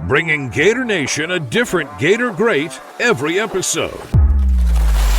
bringing Gator Nation a different Gator great every episode.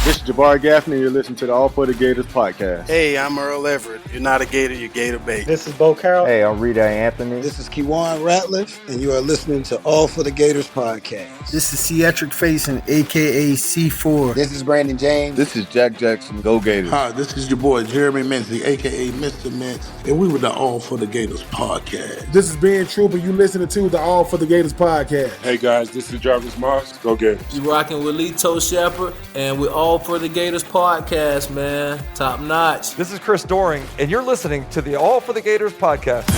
This is Jabbar Gaffney. You're listening to the All for the Gators podcast. Hey, I'm Earl Everett. You're not a Gator, you're Gator bait. This is Bo Carroll. Hey, I'm Rita Anthony. This is Kiwan Ratliff, and you are listening to All for the Gators podcast. This is Cedric Faison, a.k.a. C4. This is Brandon James. This is Jack Jackson. Go Gators. Hi, this is your boy Jeremy Mincy, a.k.a. Mr. Mintz, and we were the All for the Gators podcast. This is Ben Trooper. You listening to the All for the Gators podcast. Hey, guys, this is Jarvis Moss. Go Gators. You rocking with Lito Shepherd, and we're All for the Gators podcast, man. Top notch. This is Chris Doring, and you're listening to the All for the Gators podcast.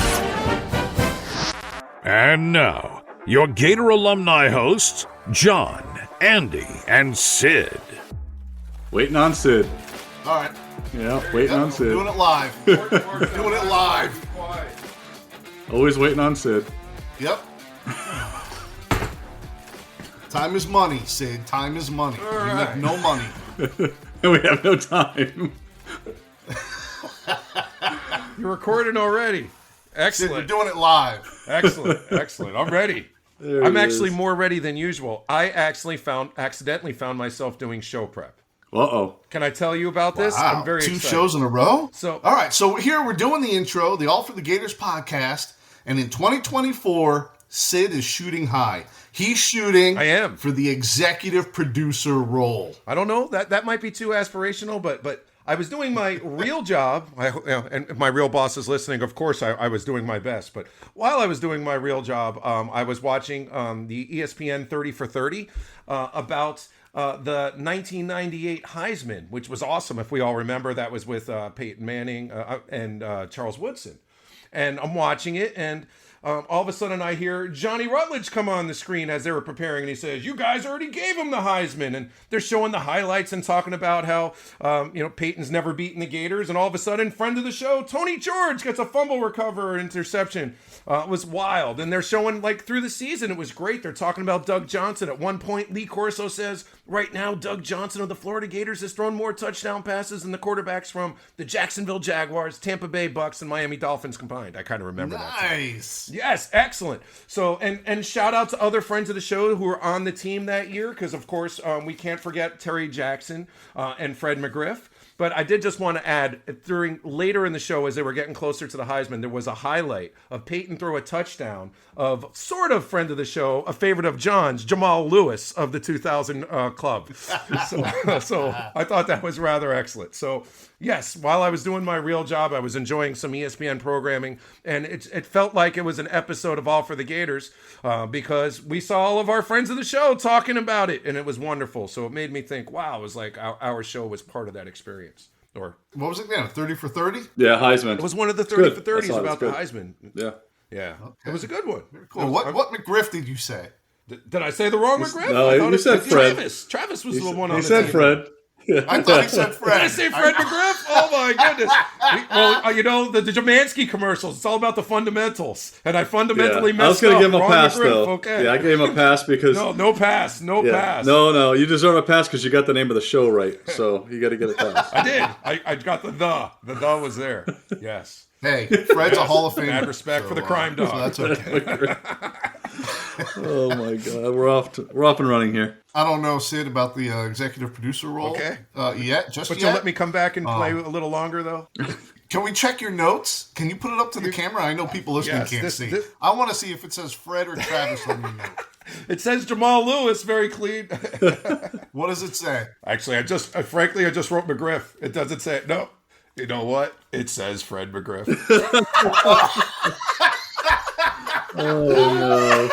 And now, your Gator alumni hosts, John, Andy, and Sid. Waiting on Sid. All right. Yeah, waiting on Sid. Doing it live. Doing it live. Always waiting on Sid. Yep. Time is money, Sid. Time is money. You have no money. We have no time. You're recording already. Excellent. Sid, we're doing it live. Excellent. I'm ready. I'm actually more ready than usual. I actually accidentally found myself doing show prep. Uh-oh. Can I tell you about this? Wow. I'm very excited. 2 shows in a row? So, all right, so here we're doing the intro, the All for the Gators podcast, and in 2024, Sid is shooting high. He's shooting for the executive producer role. I don't know. That might be too aspirational, but I was doing my real job, and if my real boss is listening, of course I was doing my best. But while I was doing my real job, I was watching the ESPN 30 for 30 about the 1998 Heisman, which was awesome. If we all remember, that was with Peyton Manning and Charles Woodson. And I'm watching it, and all of a sudden I hear Johnny Rutledge come on the screen as they were preparing, and he says, "You guys already gave him the Heisman." And they're showing the highlights and talking about how, Peyton's never beaten the Gators. And all of a sudden, friend of the show, Tony George, gets a fumble recover, interception. It was wild. And they're showing, through the season, it was great. They're talking about Doug Johnson. At one point, Lee Corso says, right now, Doug Johnson of the Florida Gators has thrown more touchdown passes than the quarterbacks from the Jacksonville Jaguars, Tampa Bay Bucks, and Miami Dolphins combined. I kind of remember that. Nice. Yes, excellent. So, and shout out to other friends of the show who were on the team that year, because, of course, we can't forget Terry Jackson and Fred McGriff. But I did just want to add, later in the show, as they were getting closer to the Heisman, there was a highlight of Peyton throw a touchdown of sort of friend of the show, a favorite of John's, Jamal Lewis of the 2000 club. So I thought that was rather excellent. So yes, while I was doing my real job, I was enjoying some ESPN programming, and it felt like it was an episode of All for the Gators because we saw all of our friends of the show talking about it, and it was wonderful. So it made me think, wow, it was like our show was part of that experience. Or what was it again? 30 for 30? Yeah, Heisman. It was one of the 30 for 30s about the Heisman. Yeah. Yeah. Okay. It was a good one. Very cool. What McGriff did you say? Did I say the wrong McGriff? No, you said Fred. Travis was the one on the team. He said Fred. I thought he said Fred. Did I say Fred McGriff? Oh my goodness. The Jamansky commercials, it's all about the fundamentals. And I fundamentally messed up. I was going to give him a pass, McGriff. though. Okay. Yeah, I gave him a pass because... No pass. Pass. No, you deserve a pass because you got the name of the show right. So you got to get a pass. I did. I got the the. The the was there. Yes. Hey, Fred's a Hall of Famer. Mad respect for the crime dog. So that's okay. Oh my God, we're off and running here. I don't know, Sid, about the executive producer role. Okay. Yet. But you'll let me come back and play a little longer, though. Can we check your notes? Can you put it up to the camera? I know people listening can't see. I want to see if it says Fred or Travis on your note. It says Jamal Lewis, very clean. What does it say? Actually, I just wrote McGriff. It doesn't say it. No. You know what? It says Fred McGriff. Oh, no.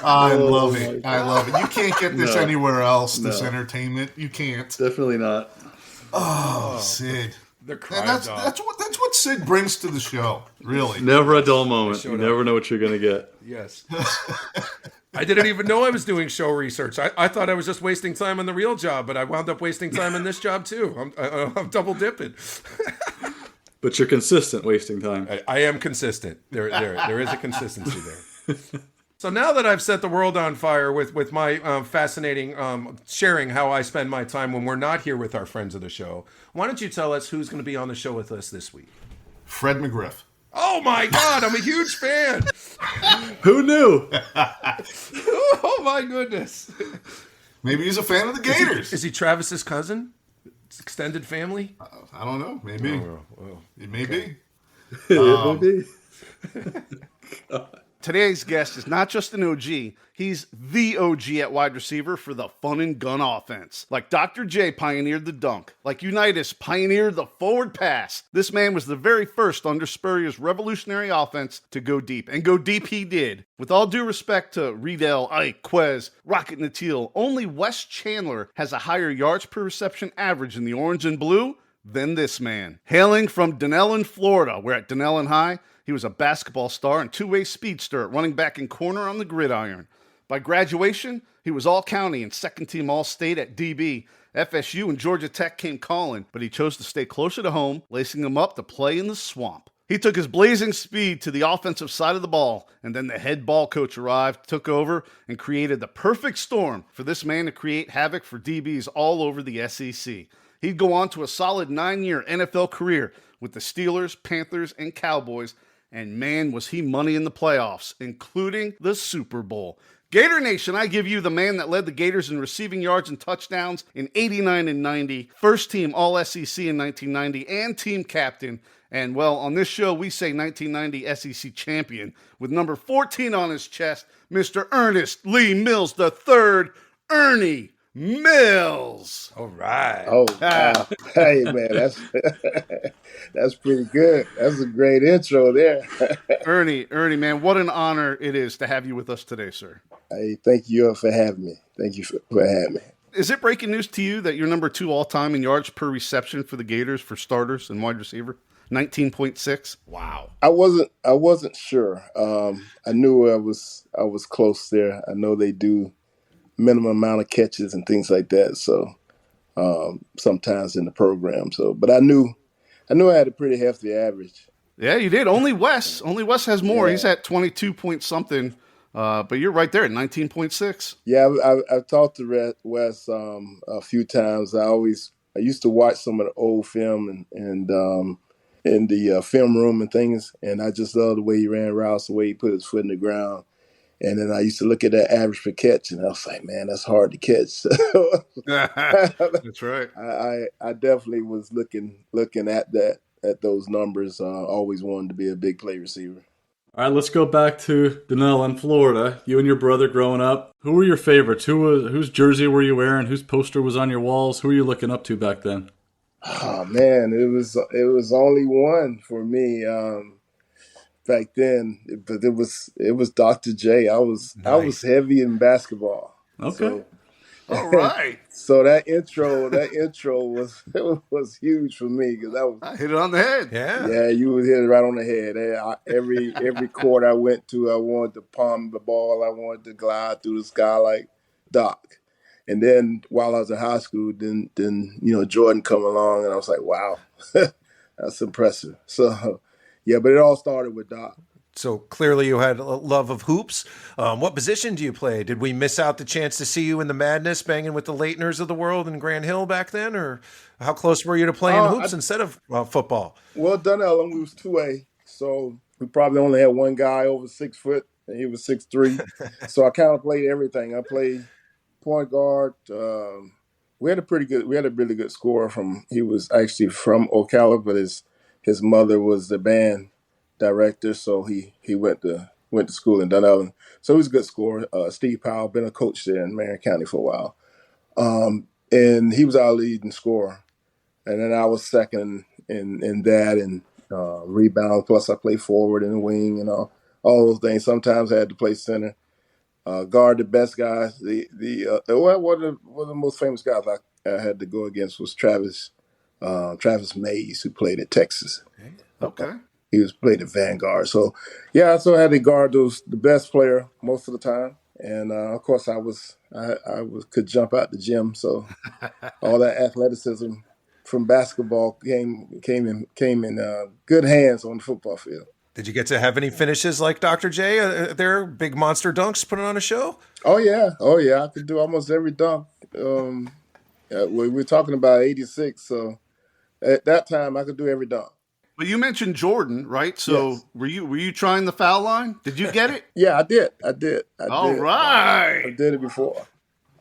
I love it. You can't get this anywhere else, this entertainment. You can't. Definitely not. Oh, Sid. That's what Sid brings to the show, really. Never a dull moment. You never know what you're going to get. Yes. I didn't even know I was doing show research. I thought I was just wasting time on the real job, but I wound up wasting time in this job too. I'm double dipping. But you're consistent wasting time. I am consistent. There is a consistency there. So now that I've set the world on fire with my fascinating sharing how I spend my time when we're not here with our friends of the show, why don't you tell us who's going to be on the show with us this week? Fred McGriff. Oh my God, I'm a huge fan. Who knew? Oh my goodness. Maybe he's a fan of the Gators. Is he Travis's cousin? It's extended family? I don't know. Maybe. It may be. Maybe. Today's guest is not just an OG, he's the OG at wide receiver for the fun and gun offense. Like Dr. J pioneered the dunk, like Unitas pioneered the forward pass. This man was the very first under Spurrier's revolutionary offense to go deep, and go deep he did. With all due respect to Riedel, Ike, Quez, Rocket Natil, only Wes Chandler has a higher yards per reception average in the orange and blue than this man. Hailing from Dunellen, Florida, where at Dunellen High, he was a basketball star and two-way speedster at running back and corner on the gridiron. By graduation, he was all-county and second-team all-state at DB. FSU and Georgia Tech came calling, but he chose to stay closer to home, lacing him up to play in the swamp. He took his blazing speed to the offensive side of the ball, and then the head ball coach arrived, took over, and created the perfect storm for this man to create havoc for DBs all over the SEC. He'd go on to a solid 9-year NFL career with the Steelers, Panthers, and Cowboys, and man, was he money in the playoffs, including the Super Bowl. Gator Nation, I give you the man that led the Gators in receiving yards and touchdowns in 89 and 90, first team All-SEC in 1990, and team captain. And, well, on this show, we say 1990 SEC champion with number 14 on his chest, Mr. Ernest Lee Mills III, Ernie Mills. All right. Oh, wow. Hey, man, that's pretty good. That's a great intro there. Ernie, man, what an honor it is to have you with us today, sir. Hey, thank you for having me. Thank you for having me. Is it breaking news to you that you're number 2 all-time in yards per reception for the Gators for starters and wide receiver? 19.6. Wow. I wasn't sure. I knew I was close there. I know they do minimum amount of catches and things like that. So sometimes in the program. So, but I knew I had a pretty hefty average. Yeah, you did. Only Wes has more. Yeah. He's at 22 point something. But you're right there at 19.6. Yeah, I've talked to Wes a few times. I used to watch some of the old film and in the film room and things, and I just love the way he ran routes, the way he put his foot in the ground. And then I used to look at that average per catch, and I was like, man, that's hard to catch. That's right. I definitely was looking at those numbers. Always wanted to be a big play receiver. All right, let's go back to Dunellen, Florida. You and your brother growing up. Who were your favorites? Whose jersey were you wearing? Whose poster was on your walls? Who were you looking up to back then? Oh man, it was only one for me back then, but it was Dr. J. I was heavy in basketball. Okay. So, all right. So that intro was huge for me because I hit it on the head. Yeah, you would hit it right on the head. Every court I went to, I wanted to palm the ball. I wanted to glide through the sky like Doc. And then while I was in high school, then Jordan come along, and I was like, wow, that's impressive. So yeah, but it all started with Doc. So clearly you had a love of hoops. What position do you play? Did we miss out the chance to see you in the madness banging with the Leitners of the world in Grand Hill back then? Or how close were you to playing hoops instead of football? Well, Dunellen, we was 2A. So we probably only had one guy over 6 foot, and he was 6'3". So I kind of played everything. I played point guard. We had a really good scorer he was actually from Ocala, but his mother was the band director, so he went to school in Dunellen. So he was a good scorer. Steve Powell, been a coach there in Marion County for a while. And he was our leading scorer. And then I was second in that and rebound. Plus I played forward and wing and all those things. Sometimes I had to play center. Guard the best guys. One of the most famous guys I had to go against was Travis Mays, who played at Texas. Okay. He played at Vanguard. So, yeah, I had to guard the best player most of the time. And, of course, I could jump out the gym. So all that athleticism from basketball came in good hands on the football field. Did you get to have any finishes like Dr. J? There, big monster dunks putting on a show? Oh, yeah. I could do almost every dunk. We're talking about 86. So at that time, I could do every dunk. But you mentioned Jordan, right? So Yes. were you trying the foul line? Did you get it? Yeah, I did. All right. I did it before.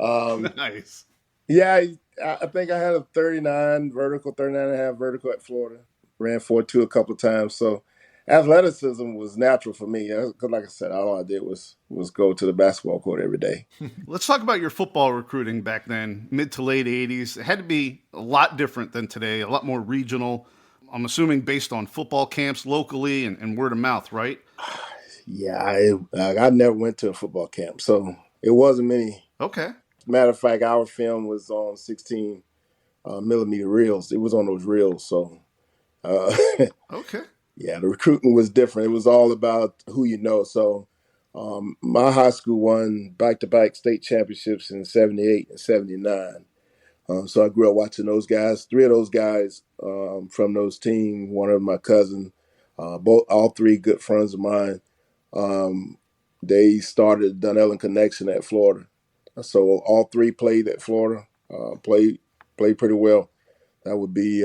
Nice. Yeah, I think I had a 39 vertical, 39 and a half vertical at Florida. Ran 4.2 a couple of times. So athleticism was natural for me. Because like I said, all I did was go to the basketball court every day. Let's talk about your football recruiting back then, mid to late 80s. It had to be a lot different than today, a lot more regional. I'm assuming based on football camps locally and word of mouth, right? Yeah, I never went to a football camp, so it wasn't many. Okay. Matter of fact, our film was on 16 millimeter reels. It was on those reels, so okay. Yeah, the recruiting was different. It was all about who you know. So my high school won back-to-back state championships in 78 and 79. So I grew up watching those guys. 3 of those guys from those teams, one of them my cousin, all 3 good friends of mine. They started Dunellen Connection at Florida. So all 3 played at Florida, played pretty well. That would be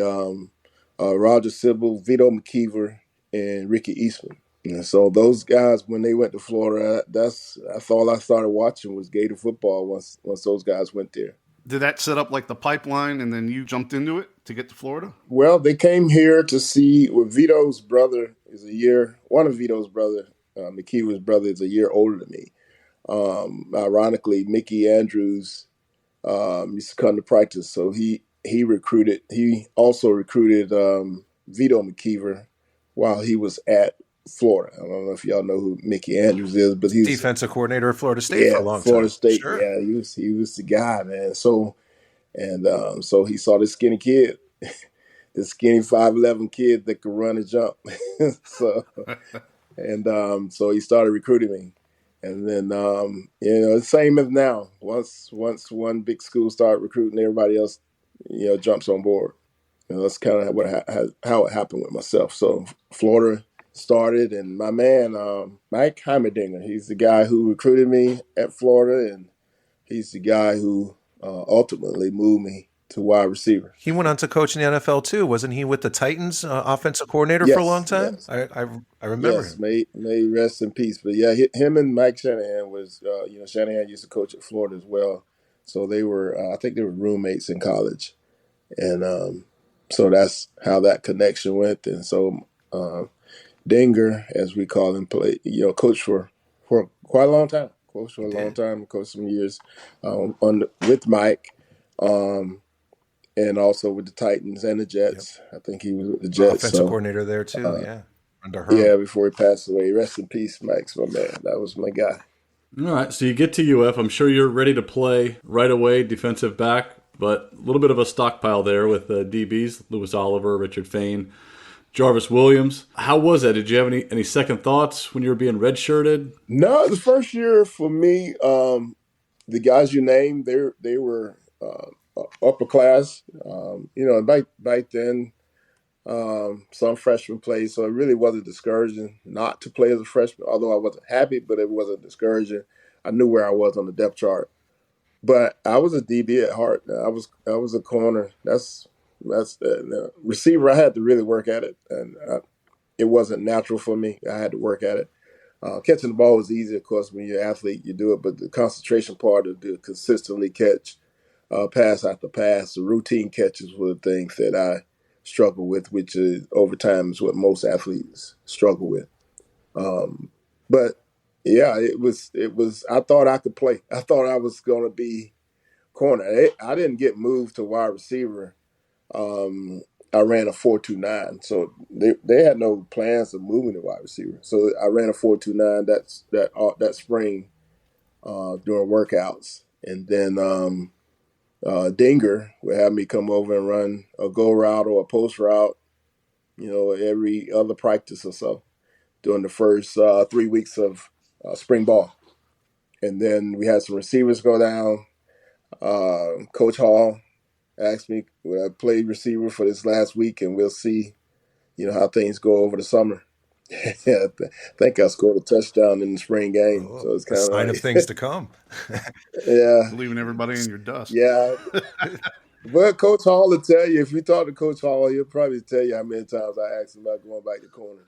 Roger Sybil, Vito McKeever, and Ricky Eastman. And so those guys, when they went to Florida, that's all I started watching was Gator football once those guys went there. Did that set up like the pipeline and then you jumped into it to get to Florida? Well, they came here to see Vito's brother is one of Vito's brother, McKeever's brother, is a year older than me. Ironically, Mickey Andrews used to come to practice, so he also recruited Vito McKeever while he was at Florida. I don't know if y'all know who Mickey Andrews is, but he's defensive coordinator at Florida State for a long time. Florida State, sure. Yeah, he was the guy, man. So he saw this skinny kid, this skinny 5'11" kid that could run and jump. so he started recruiting me. And then, the same as now. Once one big school started recruiting, everybody else, jumps on board. That's kind of how it happened with myself. So Florida started, and my man, Mike Heimerdinger, he's the guy who recruited me at Florida, and he's the guy who ultimately moved me to wide receiver. He went on to coach in the NFL too, wasn't he? With the Titans, offensive coordinator for a long time. Yes. I remember. Yes, may rest in peace. But yeah, him and Mike Shanahan was, Shanahan used to coach at Florida as well, so they were, I think they were roommates in college, and so that's how that connection went. And so Dinger, as we call him, played, coached for quite a long time. Coached for a long time, coached some years with Mike. And also with the Titans and the Jets. Yep. I think he was with the Jets. Offensive coordinator there too, under her. Yeah, before he passed away. Rest in peace, Mike's my man. That was my guy. All right, so you get to UF. I'm sure you're ready to play right away, defensive back, but a little bit of a stockpile there with DBs, Lewis Oliver, Richard Fain, Jarvis Williams. How was that? Did you have any second thoughts when you were being redshirted? No, the first year for me, the guys you named, they were upper class. Back then, some freshmen played, so it really wasn't discouraging not to play as a freshman, although I wasn't happy, but it wasn't discouraging. I knew where I was on the depth chart. But I was a DB at heart. I was a corner. That's the receiver. I had to really work at it, and it wasn't natural for me. I had to work at it. Catching the ball was easy, of course. When you're an athlete, you do it, but the concentration part of the consistently catch, pass after pass, the routine catches were the things that I struggle with, which is over time is what most athletes struggle with. But yeah, it was. I thought I could play. I thought I was going to be corner. I didn't get moved to wide receiver. I ran a 4.29, so they had no plans of moving to wide receiver. So I ran a 4.29 that spring during workouts, and then Dinger would have me come over and run a go route or a post route, every other practice or so during the first 3 weeks of spring ball. And then we had some receivers go down. Coach Hall asked me, would I play receiver for this last week, and we'll see, how things go over the summer. I think I scored a touchdown in the spring game. Oh, so it's kind of a sign of things to come. Yeah. Leaving everybody in your dust. Yeah. But Coach Hall will tell you, if you talk to Coach Hall, he'll probably tell you how many times I asked him about going back to corner.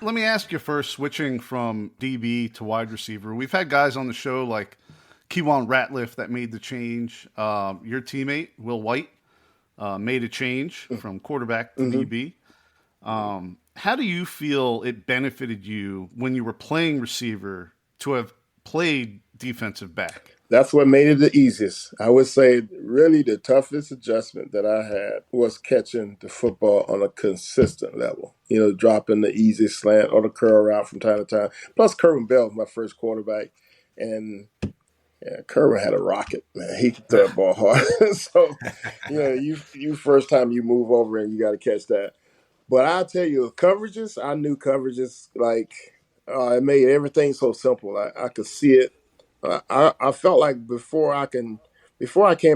Let me ask you first, switching from DB to wide receiver. We've had guys on the show like Keywan Ratliff that made the change. Your teammate, Will White, made a change from quarterback to DB. How do you feel it benefited you when you were playing receiver to have played defensive back? That's what made it the easiest. I would say really the toughest adjustment that I had was catching the football on a consistent level. Dropping the easy slant or the curl route from time to time. Plus, Kerwin Bell was my first quarterback, and Kerwin had a rocket, man. He could throw the ball hard. So, you first time you move over and you got to catch that. But I'll tell you, coverages, I knew coverages, it made everything so simple. I could see it. I felt like before I came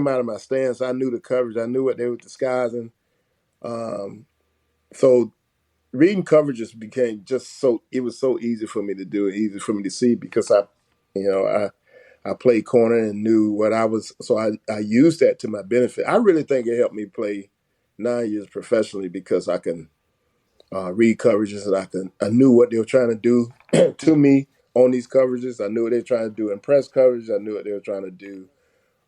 out of my stance, I knew the coverage. I knew what they were disguising. So reading coverages became it was so easy for me to do, easy for me to see because I played corner and knew what I was. So I used that to my benefit. I really think it helped me play 9 years professionally because I can read coverages and I knew what they were trying to do to me on these coverages. I knew what they were trying to do in press coverage. I knew what they were trying to do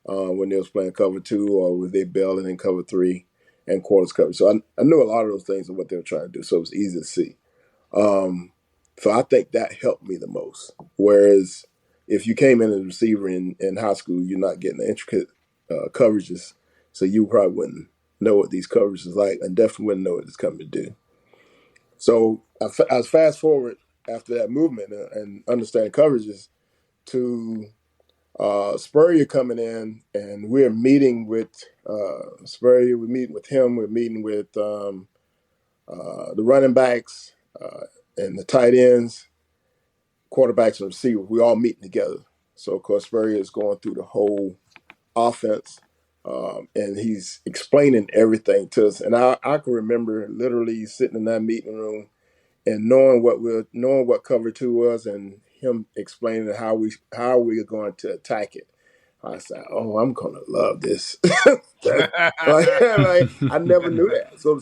when they was playing cover 2 or with they bailing in cover 3 and quarters coverage. So I knew a lot of those things and what they were trying to do. So it was easy to see. So I think that helped me the most. Whereas if you came in as a receiver in high school, you're not getting the intricate coverages. So you probably wouldn't know what these coverages is like and definitely wouldn't know what it's coming to do. So I was fast forward after that movement and understanding coverages to Spurrier coming in, and we're meeting with Spurrier. We're meeting with him. We're meeting with the running backs and the tight ends, quarterbacks and receivers. We all meeting together. So, of course, Spurrier is going through the whole offense, and he's explaining everything to us. And I can remember literally sitting in that meeting room and knowing what cover 2 was, and him explaining how we are going to attack it. I said, "Oh, I'm gonna love this." I never knew that. So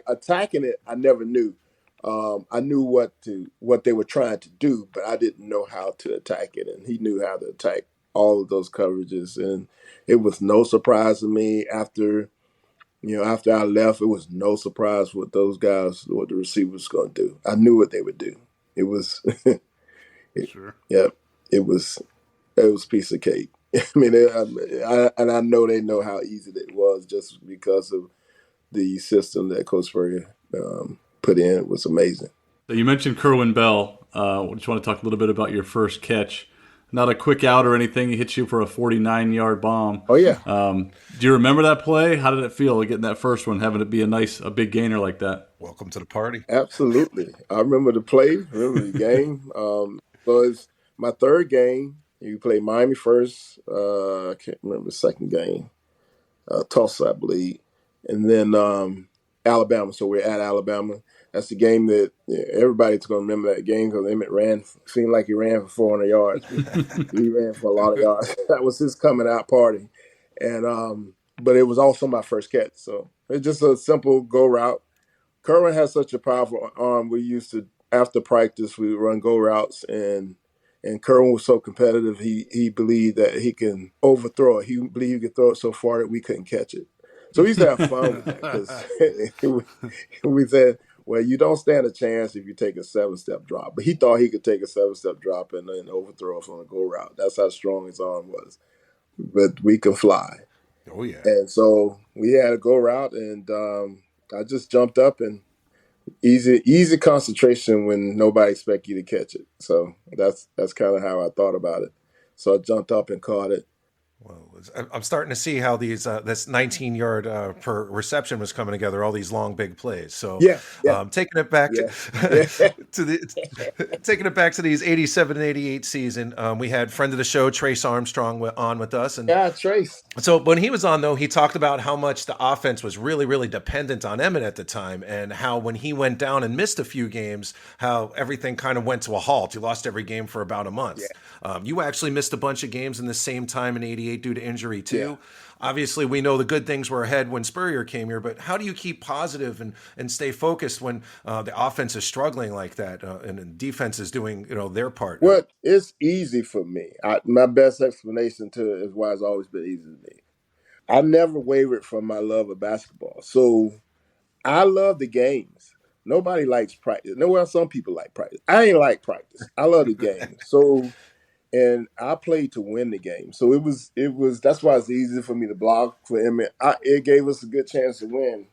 attacking it, I never knew. I knew what they were trying to do, but I didn't know how to attack it. And he knew how to attack all of those coverages, and it was no surprise to me after I left. It was no surprise what those guys, what the receivers, going to do. I knew what they would do. It was, Sure. Yeah, it was a piece of cake. I mean, I know they know how easy it was just because of the system that Coach Spurrier put in. It was amazing. So you mentioned Kerwin Bell. I just want to talk a little bit about your first catch. Not a quick out or anything. He hits you for a 49-yard bomb. Oh, yeah. Do you remember that play? How did it feel getting that first one, having it be a big gainer like that? Welcome to the party. Absolutely. I remember the play, remember the game. So it's my third game. You played Miami first. I can't remember the second game. Tulsa, I believe. And then Alabama. So we're at Alabama. That's the game that everybody's going to remember that game because Emmett seemed like he ran for 400 yards. He ran for a lot of yards. That was his coming out party. And but it was also my first catch. So it's just a simple go route. Kerwin has such a powerful arm. We used to, after practice, we would run go routes, and Kerwin was so competitive, he believed that he can overthrow it. He believed he could throw it so far that we couldn't catch it. So we used to have fun with that because we said, well, you don't stand a chance if you take a 7-step drop. But he thought he could take a 7-step drop and then overthrow us on a go route. That's how strong his arm was. But we can fly. Oh, yeah. And so we had a go route, and I just jumped up and easy concentration when nobody expect you to catch it. So that's kind of how I thought about it. So I jumped up and caught it. Well, I'm starting to see how these this 19-yard per reception was coming together. All these long, big plays. So yeah. Taking it back to taking it back to these 87 and 88 season. We had friend of the show Trace Armstrong on with us, and Trace. So when he was on, though, he talked about how much the offense was really, really dependent on Emmett at the time, and how when he went down and missed a few games, how everything kind of went to a halt. You lost every game for about a month. Yeah. You actually missed a bunch of games in the same time in 88 due to injury too. Obviously, we know the good things were ahead when Spurrier came here, but how do you keep positive and stay focused when the offense is struggling like that and the defense is doing their part? Well, it's easy for me. My best explanation to it is why it's always been easy to me. I never wavered from my love of basketball. So I love the games. Nobody likes practice. No, well, some people like practice. I ain't like practice. I love the game. So, and I played to win the game. So it was. That's why it's easy for me to block for him. It gave us a good chance to win,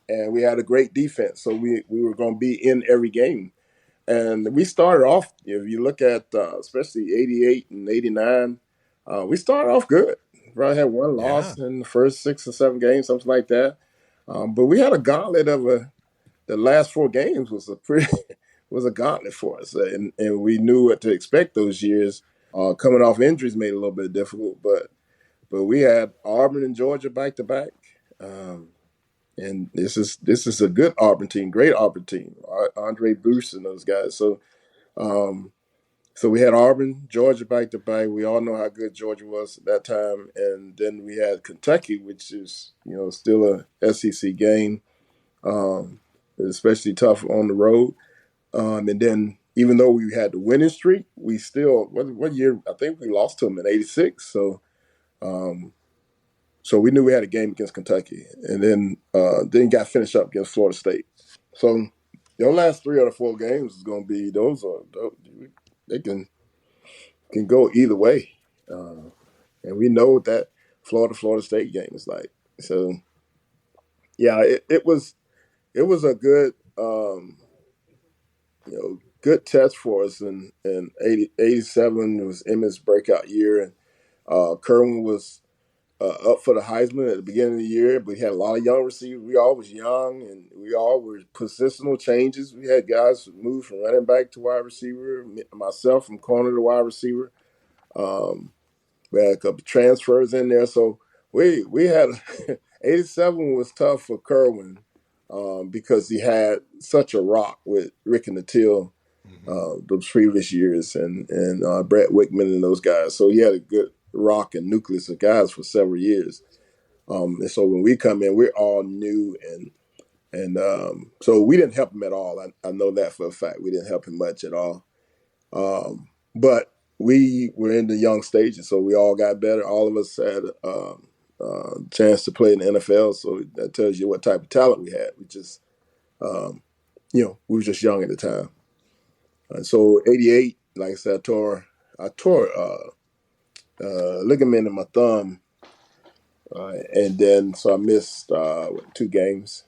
and we had a great defense. So we were going to be in every game. And we started off, if you look at especially 88 and 89, we started off good. Probably had one loss in the first 6 or 7 games, something like that. But we had a gauntlet of the last 4 games was a gauntlet for us. And we knew what to expect those years. Coming off injuries made it a little bit difficult, but we had Auburn and Georgia back to back. And this is a good Auburn team, great Auburn team, Andre Bruce and those guys. So we had Auburn, Georgia back to back. We all know how good Georgia was at that time, and then we had Kentucky, which is still a SEC game, especially tough on the road. And then even though we had the winning streak, we still what year? I think we lost to them in '86. So we knew we had a game against Kentucky, and then got finished up against Florida State. So your last 3 out of 4 games is going to be they can go either way, and we know what that Florida State game is like. So yeah, it was a good good test for us. In 87 was Emmett's breakout year, and Kerwin was up for the Heisman at the beginning of the year, but we had a lot of young receivers. We all was young, and we all were positional changes. We had guys who moved from running back to wide receiver, myself from corner to wide receiver. We had a couple of transfers in there. So we had 87 was tough for Kerwin because he had such a rock with Rick and Natil those previous years and Brett Wickman and those guys. So he had a good rock and nucleus of guys for several years. And so when we come in, we're all new and so we didn't help him at all. I know that for a fact. We didn't help him much at all. But we were in the young stages, so we all got better. All of us had a chance to play in the NFL, so that tells you what type of talent we had. We just, we were just young at the time. And so 88, like I said, I tore ligament in my thumb, and then so I missed 2 games,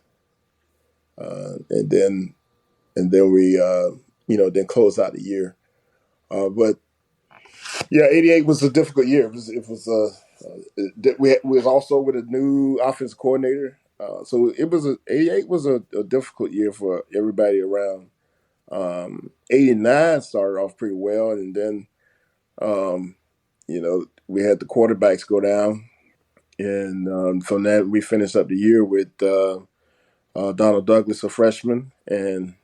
and then we then closed out the year. But yeah, 88 was a difficult year. It was we was also with a new offensive coordinator, so 88 was a difficult year for everybody around. 89 started off pretty well, and then we had the quarterbacks go down, and from that we finished up the year with Donald Douglas, a freshman, and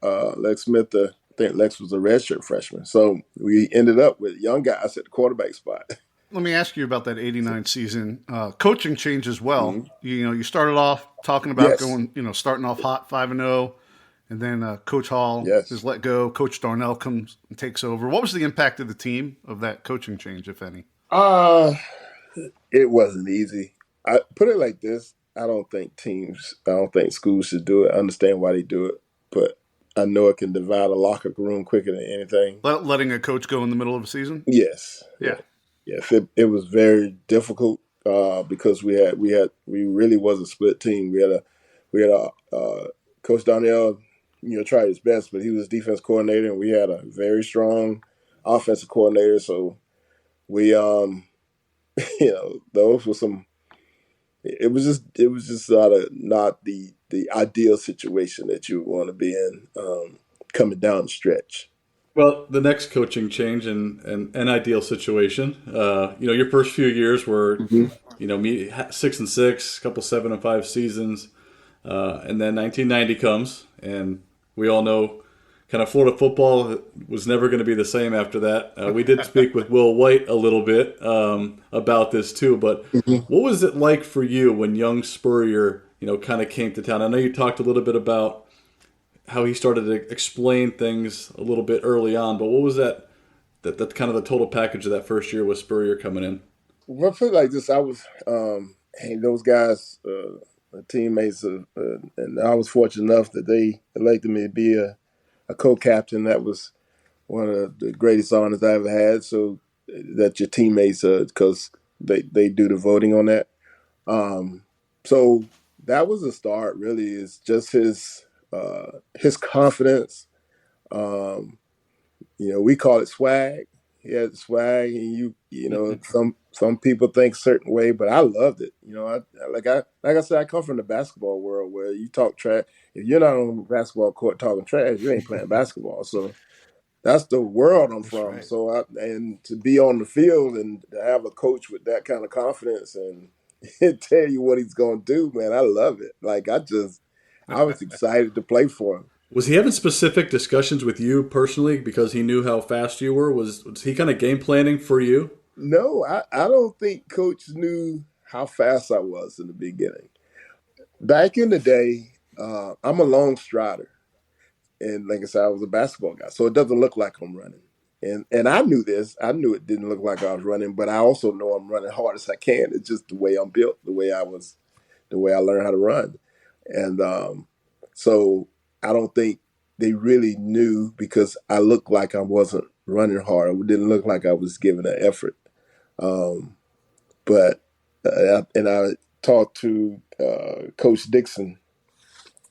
Lex Smith. I think Lex was a redshirt freshman. So we ended up with young guys at the quarterback spot. Let me ask you about that 89 season. Coaching change as well. Mm-hmm. You started off talking about starting off hot 5-0, and then Coach Hall is let go. Coach Darnell comes and takes over. What was the impact of the team of that coaching change, if any? It wasn't easy. I put it like this. I don't think schools should do it. I understand why they do it, but I know it can divide a locker room quicker than anything. Letting a coach go in the middle of a season? Yes. Yeah. Yes. It was very difficult because we really was a split team. We had a Coach Darnell, tried his best, but he was defense coordinator, and we had a very strong offensive coordinator. So we, those were some. It was just not the ideal situation that you want to be in coming down the stretch. Well, the next coaching change and an ideal situation. Your first few years were, 6-6, a couple 7-5 seasons, and then 1990 comes, and we all know kind of Florida football was never going to be the same after that. We did speak with Will White a little bit about this too, but what was it like for you when young Spurrier, kind of came to town? I know you talked a little bit about how he started to explain things a little bit early on, but what was that kind of the total package of that first year with Spurrier coming in? Well, I feel like this. I was, those guys, teammates, and I was fortunate enough that they elected me to be a co-captain. That was one of the greatest honors I ever had. So that your teammates, because they do the voting on that. So that was a start. Really, is just his confidence. We call it swag. He had swag, and some people think a certain way, but I loved it. Like I said, I come from the basketball world where you talk trash. If you're not on the basketball court talking trash, you ain't playing basketball. So that's the world I'm from. Right. So and to be on the field and to have a coach with that kind of confidence and tell you what he's gonna do, man, I love it. Like I was excited to play for him. Was he having specific discussions with you personally because he knew how fast you were? Was he kind of game planning for you? No, I don't think Coach knew how fast I was in the beginning. Back in the day, I'm a long strider. And like I said, I was a basketball guy. So it doesn't look like I'm running. And I knew this. I knew it didn't look like I was running, but I also know I'm running hard as I can. It's just the way I'm built, the way I learned how to run. And so I don't think they really knew because I looked like I wasn't running hard. It didn't look like I was giving an effort. But I talked to Coach Dixon,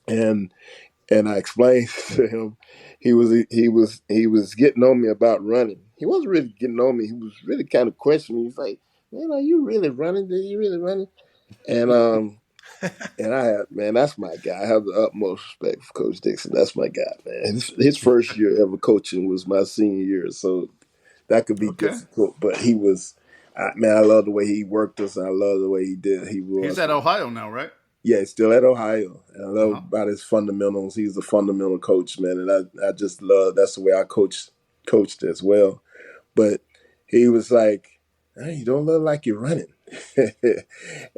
and I explained to him he was getting on me about running. He wasn't really getting on me. He was really kind of questioning me. He's like, "Man, are you really running? Are you really running?" And and that's my guy. I have the utmost respect for Coach Dixon. That's my guy, man. His first year ever coaching was my senior year, so that could be difficult. But he was, I love the way he worked us. And I love the way he did. He's at Ohio now, right? Yeah, he's still at Ohio. And I love about his fundamentals. He's a fundamental coach, man. And I just love, that's the way I coached as well. But he was like, "Hey, you don't look like you're running."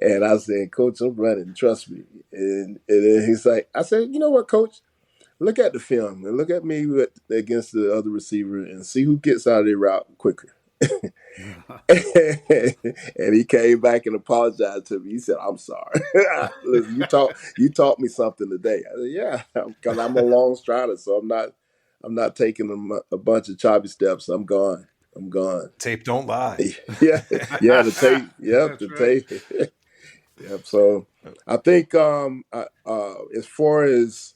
And I said, "Coach, I'm running. Trust me." And then he's like, I said, "You know what, Coach? Look at the film and look at me against the other receiver and see who gets out of their route quicker." And he came back and apologized to me. He said, "I'm sorry. Listen, you taught me something today." I said, "Yeah, because I'm a long strider, so I'm not taking a bunch of choppy steps. I'm gone. Tape don't lie." Yeah, the tape. Yep, the tape. Yep. So I think as far as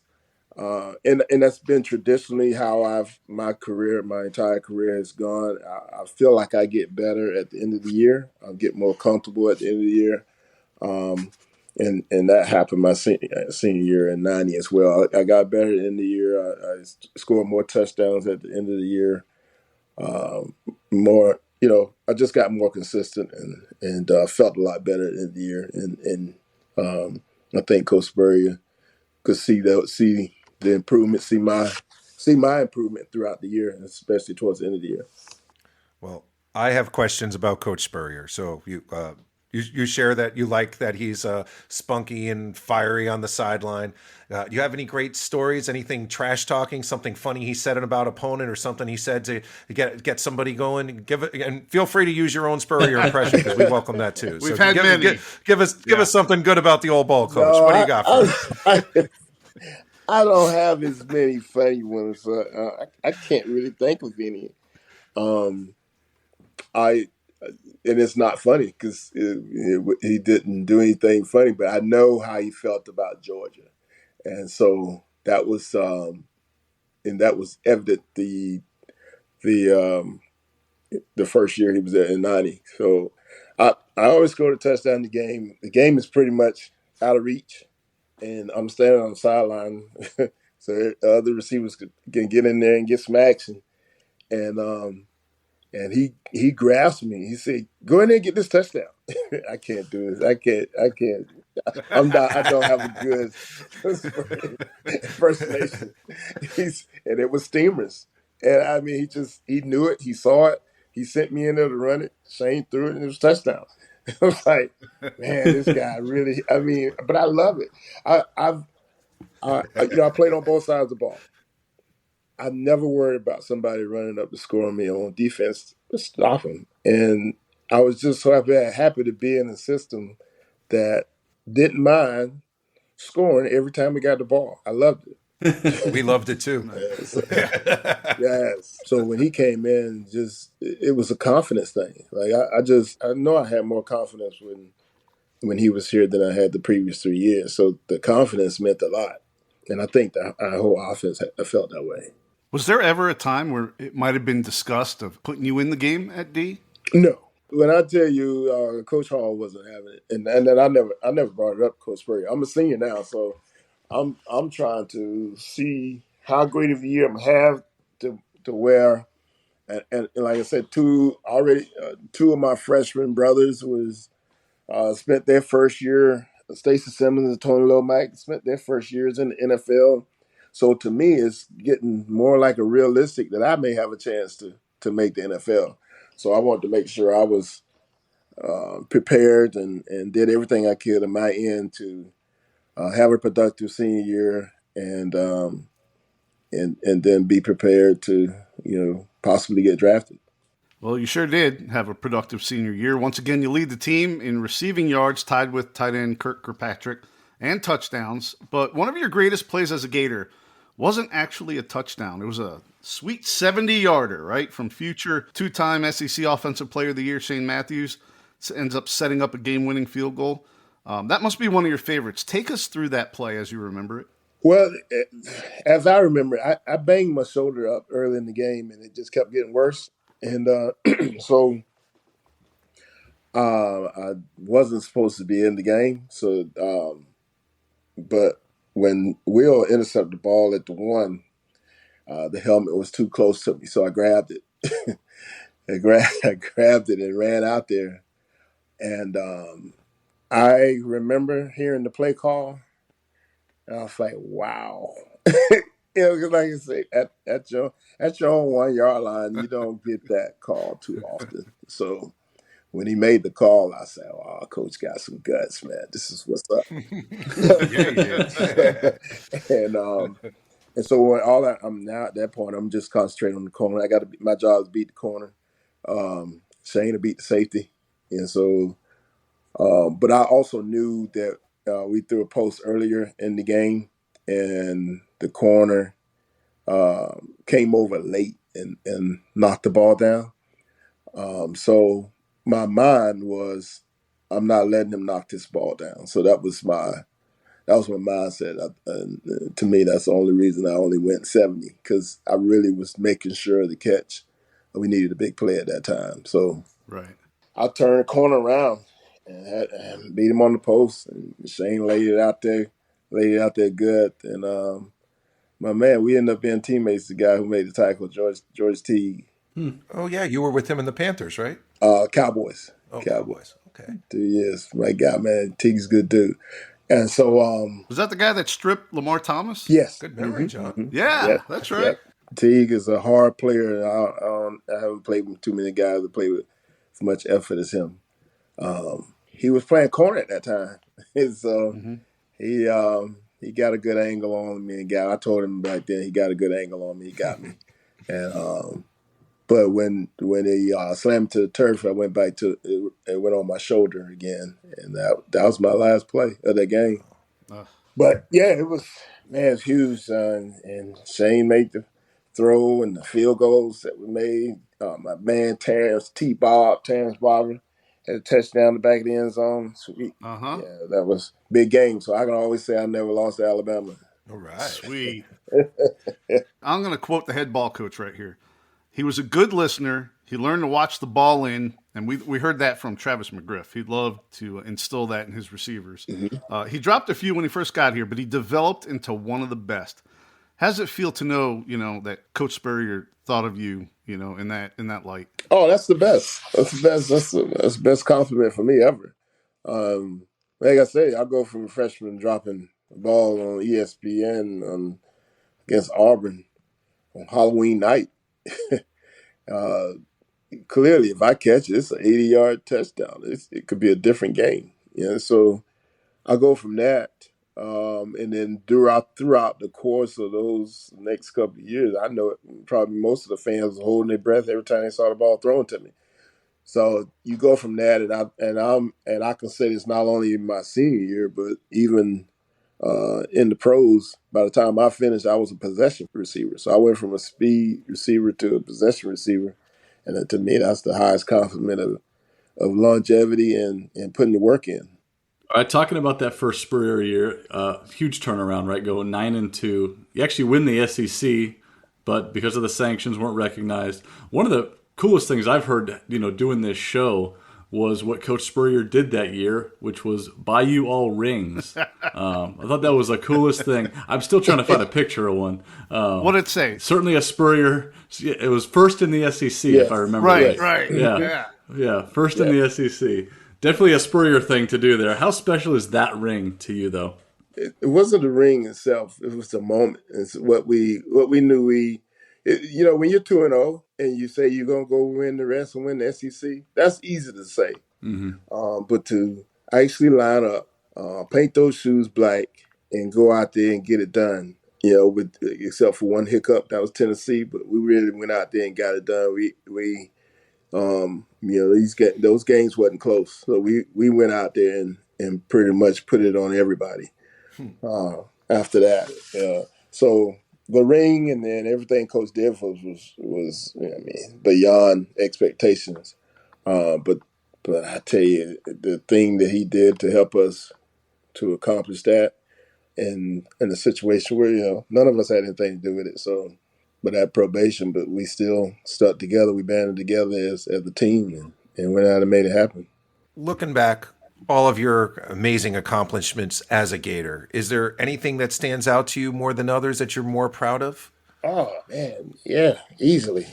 and that's been traditionally how my entire career has gone. I feel like I get better at the end of the year. I get more comfortable at the end of the year. And that happened my senior year in '90 as well. I got better at the end of the year. I scored more touchdowns at the end of the year. More, I just got more consistent and felt a lot better at the end of the year. And I think Coach Spurrier could see the improvement, see my improvement throughout the year, and especially towards the end of the year. Well, I have questions about Coach Spurrier. So you share that you like that he's spunky and fiery on the sideline. Do you have any great stories? Anything trash talking? Something funny he said about opponent, or something he said to get somebody going? Give it, and feel free to use your own Spurrier impression because we welcome that too. We've had many. Give us something good about the old ball coach. No, what do you got for us? I don't have as many funny ones. I can't really think of any. And it's not funny because he didn't do anything funny, but I know how he felt about Georgia, and so that was evident the first year he was there in '90. So I always go to touchdown the game. The game is pretty much out of reach, and I'm standing on the sideline, so other receivers can get in there and get some action, and he grasped me. He said, "Go in there and get this touchdown." I can't do this. I can't. I'm not. I don't have a good impersonation. And it was Steamers. And I mean, he knew it. He saw it. He sent me in there to run it. Shane threw it, and it was a touchdown. I was like, man, this guy really. I mean, but I love it. I played on both sides of the ball. I never worried about somebody running up to score on me on defense. Just stop him. And I was just so happy to be in a system that didn't mind scoring every time we got the ball. I loved it. We loved it too. Yes. So when he came in, it was a confidence thing. Like I know I had more confidence when he was here than I had the previous 3 years. So the confidence meant a lot. And I think that our whole offense felt that way. Was there ever a time where it might have been discussed of putting you in the game at D? No. When I tell you, Coach Hall wasn't having it, and then I never brought it up, Coach Spurrier. I'm a senior now, so I'm trying to see how great of a year I'm have to where, and like I said, two of my freshman brothers spent their first year. Stacey Simmons and Tony Lomack spent their first years in the NFL. So to me, it's getting more like a realistic that I may have a chance to make the NFL. So I wanted to make sure I was prepared and did everything I could on my end to have a productive senior year and then be prepared to possibly get drafted. Well, you sure did have a productive senior year. Once again, you lead the team in receiving yards, tied with tight end Kirk Kirkpatrick, and touchdowns. But one of your greatest plays as a Gator wasn't actually a touchdown. It was a sweet 70-yarder, right, from future two-time SEC Offensive Player of the Year, Shane Matthews. Ends up setting up a game-winning field goal. That must be one of your favorites. Take us through that play as you remember it. Well, as I remember, I banged my shoulder up early in the game, and it just kept getting worse. And so I wasn't supposed to be in the game. So, but when Will intercepted the ball at the 1, the helmet was too close to me, so I grabbed it. I grabbed it and ran out there. And I remember hearing the play call, and I was like, wow. Because like I say, at your own 1 yard line, you don't get that call too often. So when he made the call, I said, "Oh, Coach got some guts, man. This is what's up." And so when I'm now at that point, I'm just concentrating on the corner. My job is to beat the corner. Shane to beat the safety, and so. But I also knew that we threw a post earlier in the game, and the corner came over late and knocked the ball down. So my mind was, I'm not letting him knock this ball down. So that was my mindset. To me, that's the only reason I only went 70, because I really was making sure the catch. We needed a big play at that time. So right, I turned the corner around and beat him on the post, and Shane laid it out there good. And my man, we ended up being teammates. The guy who made the tackle, George Teague. Oh yeah, you were with him in the Panthers, right? Cowboys. Oh, Cowboys. Okay. 2 years. My guy, man. Teague's a good dude. And so, was that the guy that stripped Lamar Thomas? Yes. Good memory, John. Mm-hmm. Yeah, that's right. Yep. Teague is a hard player. I haven't played with too many guys that play with as much effort as him. He was playing corner at that time. He got a good angle on me. And I told him back then he got a good angle on me. He got me. And but when he slammed to the turf, I went back to it. It went on my shoulder again, and that was my last play of that game. But yeah, it was huge. And Shane made the throw and the field goals that we made. My man Terrence Barber had a touchdown in the back of the end zone. Sweet. Uh-huh. Yeah, that was a big game. So I can always say I never lost to Alabama. All right. Sweet. I'm going to quote the head ball coach right here. He was a good listener. He learned to watch the ball in, and we heard that from Travis McGriff. He loved to instill that in his receivers. Mm-hmm. He dropped a few when he first got here, but he developed into one of the best. How does it feel to know, that Coach Spurrier thought of you, in that light? Oh, that's the best. That's the best. That's the best compliment for me ever. Like I say, I go from a freshman dropping the ball on ESPN against Auburn on Halloween night. Clearly, if I catch it, it's an 80-yard touchdown. It could be a different game. So I go from that. And then throughout the course of those next couple of years, I know probably most of the fans were holding their breath every time they saw the ball thrown to me. So you go from that, and I can say this not only in my senior year, but even in the pros. By the time I finished, I was a possession receiver. So I went from a speed receiver to a possession receiver, and to me, that's the highest compliment of longevity and putting the work in. All right, talking about that first Spurrier year, huge turnaround, right? Go 9-2. You actually win the SEC, but because of the sanctions, weren't recognized. One of the coolest things I've heard, doing this show was what Coach Spurrier did that year, which was buy you all rings. I thought that was the coolest thing. I'm still trying to find a picture of one. What did it say? Certainly a Spurrier. It was first in the SEC, if I remember right. right. Right. Yeah, first in the SEC. Definitely a Spurrier thing to do there. How special is that ring to you, though? It wasn't the ring itself. It was the moment. It's what we knew. When you're 2-0 and you say you're gonna go win the rest and win the SEC, that's easy to say. Mm-hmm. But to actually line up, paint those shoes black, and go out there and get it done. Except for one hiccup, that was Tennessee. But we really went out there and got it done. Those games wasn't close, so we went out there and pretty much put it on everybody. After that, so the ring and then everything Coach did was beyond expectations. But I tell you, the thing that he did to help us to accomplish that, in a situation where none of us had anything to do with it, so. But at probation, but we still stuck together. We banded together as a team and went out and made it happen. Looking back, all of your amazing accomplishments as a Gator, is there anything that stands out to you more than others that you're more proud of? Oh, man. Yeah, easily.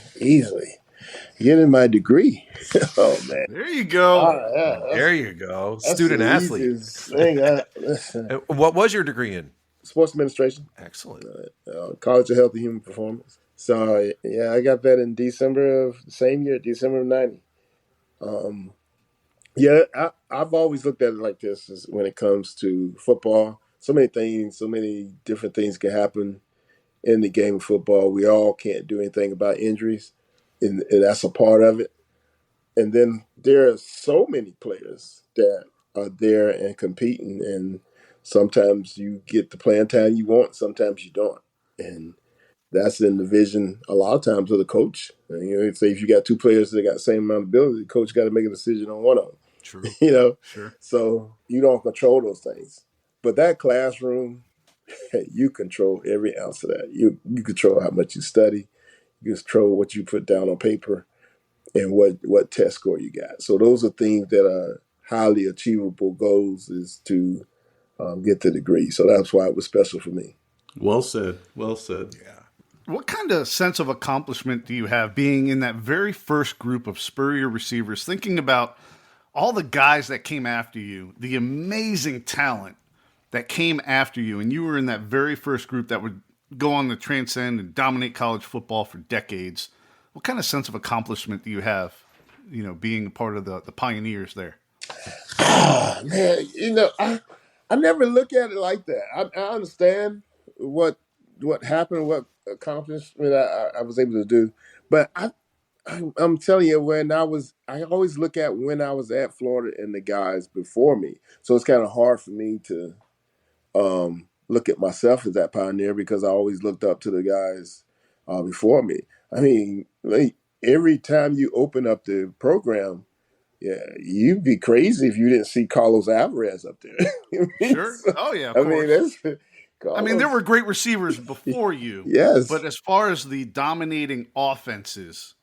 Getting my degree. Oh, man. There you go. There you go. Student athlete. What was your degree in? Sports administration. Excellent. College of Health and Human Performance. So, I got that in December of the same year, December of 90. I've always looked at it like this when it comes to football. So many different things can happen in the game of football. We all can't do anything about injuries, and that's a part of it. And then there are so many players that are there and competing, and sometimes you get the playing time you want, sometimes you don't. And that's in the vision a lot of times of the coach. Say if you got two players that got the same amount of ability, the coach got to make a decision on one of them. True. Sure. So you don't control those things. But that classroom, you control every ounce of that. You control how much you study. You control what you put down on paper and what test score you got. So those are things that are highly achievable goals, is to get the degree. So that's why it was special for me. Well said. Yeah. What kind of sense of accomplishment do you have being in that very first group of Spurrier receivers, thinking about all the guys that came after you, the amazing talent that came after you, and you were in that very first group that would go on to transcend and dominate college football for decades? What kind of sense of accomplishment do you have, being a part of the pioneers there? Man, I never look at it like that. I understand what happened, what accomplishment I was able to do, but I'm telling you, I always look at when I was at Florida and the guys before me. So it's kind of hard for me to look at myself as that pioneer, because I always looked up to the guys before me. I mean, every time you open up the program, you'd be crazy if you didn't see Carlos Alvarez up there. Sure. Oh, yeah, of course. Carlos. There were great receivers before you. Yes. But as far as the dominating offenses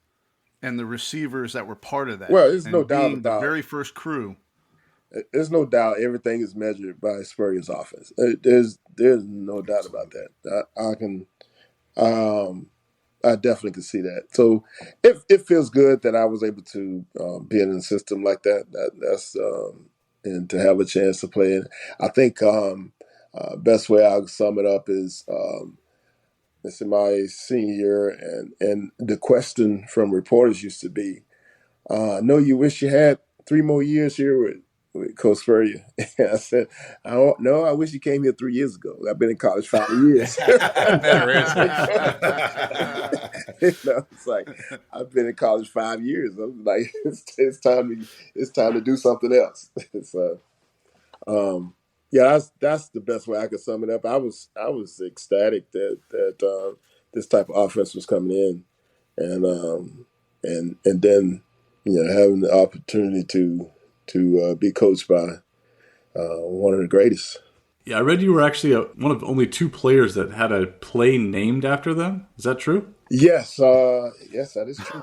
and the receivers that were part of that, well, there's no doubt about the very first crew. There's no doubt everything is measured by Spurrier's offense. There's no doubt about that. I definitely could see that. So it feels good that I was able to be in a system like that. That's and to have a chance to play it. I think best way I'll sum it up is it's in my senior year, and the question from reporters used to be, "No, you wish you had 3 more years here with Coach Spurrier." And I said, "I don't know. I wish you came here 3 years ago. I've been in college 5 years." Better answer. It's like I've been in college 5 years. I'm like, it's time to do something else. So, yeah, that's the best way I could sum it up. I was ecstatic that this type of offense was coming in, and then having the opportunity to be coached by one of the greatest. Yeah, I read you were actually one of only 2 players that had a play named after them. Is that true? Yes, yes, that is true.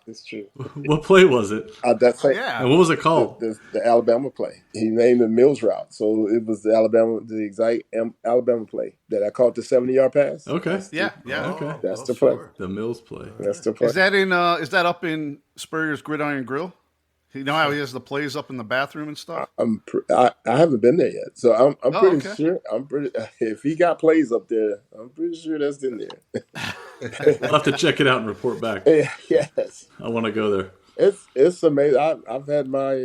It's true. What play was it? And what was it called? The Alabama play. He named the Mills route, so it was the exact Alabama play that I caught the 70-yard pass. Okay. Okay. That's the play. Sure. The Mills play. That's the play. Is that up in Spurrier's Gridiron Grill? You know how he has the plays up in the bathroom and stuff? I haven't been there yet, so I'm pretty okay. sure. If he got plays up there, I'm pretty sure that's in there. We'll have to check it out and report back. Yes, I want to go there. It's amazing. I've had my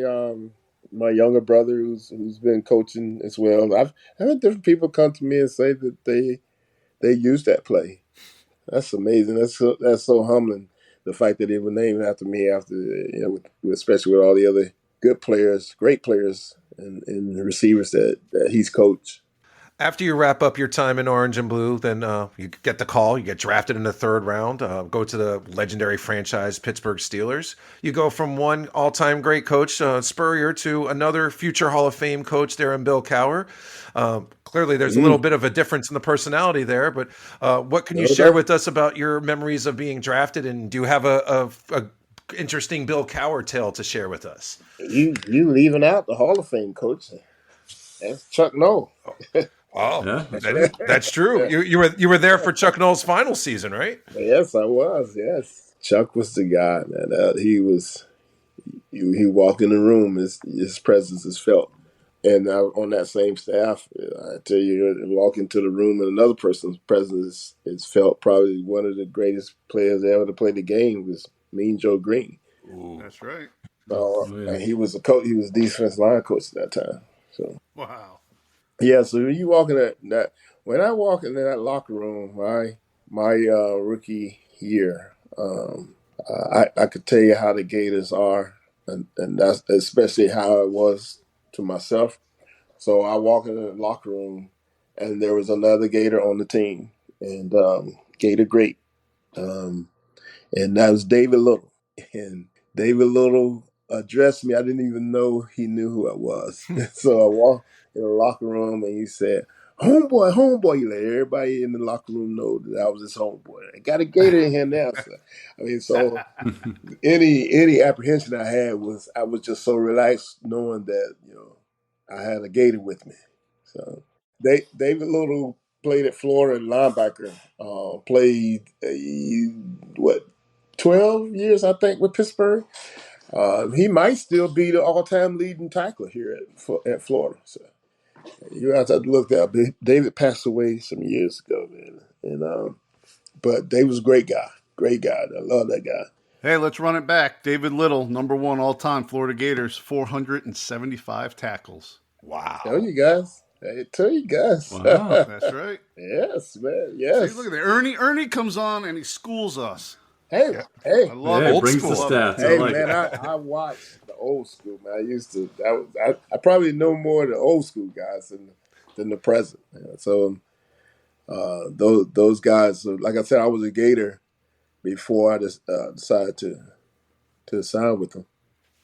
my younger brother who's been coaching as well. I've had different people come to me and say that they use that play. That's amazing. That's so humbling. The fact that it was named after me, especially with all the other good players, great players, and the receivers that he's coached. After you wrap up your time in Orange and Blue, then you get the call. You get drafted in the 3rd round. Go to the legendary franchise Pittsburgh Steelers. You go from one all-time great coach, Spurrier, to another future Hall of Fame coach there in Bill Cowher. Clearly, there's a little bit of a difference in the personality there. But what can you share with us about your memories of being drafted? And do you have a interesting Bill Cowher tale to share with us? You leaving out the Hall of Fame coach? That's Chuck Noll. Oh, yeah. That's true. You were there for Chuck Noll's final season, right? Yes, I was. Yes, Chuck was the guy, man. He walked in the room, his presence is felt. And on that same staff, I tell you, walk into the room and another person's presence is felt. Probably one of the greatest players ever to play the game was Mean Joe Green. Ooh. That's right. And he was a coach. He was defense line coach at that time. So wow. Yeah, so when you walk in when I walk into that locker room, my rookie year, I could tell you how the Gators are, and that's especially how it was to myself. So I walk into the locker room, and there was another Gator on the team, and Gator great, and that was David Little, and David Little addressed me. I didn't even know he knew who I was. So I walked in the locker room and he said, homeboy. He let everybody in the locker room know that I was his homeboy. I got a Gator in here now. So any apprehension I had I was just so relaxed knowing that, I had a Gator with me. So David Little played at Florida linebacker, played 12 years, I think, with Pittsburgh. He might still be the all-time leading tackler here at Florida. So you have to look that up. David passed away some years ago, man. And but David was a great guy. Great guy. I love that guy. Hey, let's run it back. David Little, number 1 all-time Florida Gators, 475 tackles. Wow. Tell you guys. Wow. That's right. Yes, man. Yes. See, look at that. Ernie comes on and he schools us. Hey. I love it. old Brings school. the stats. Hey, I like man, it. I watched the old school, man. I probably know more of the old school guys than the present. So those guys, like I said, I was a Gator before I decided to sign with them.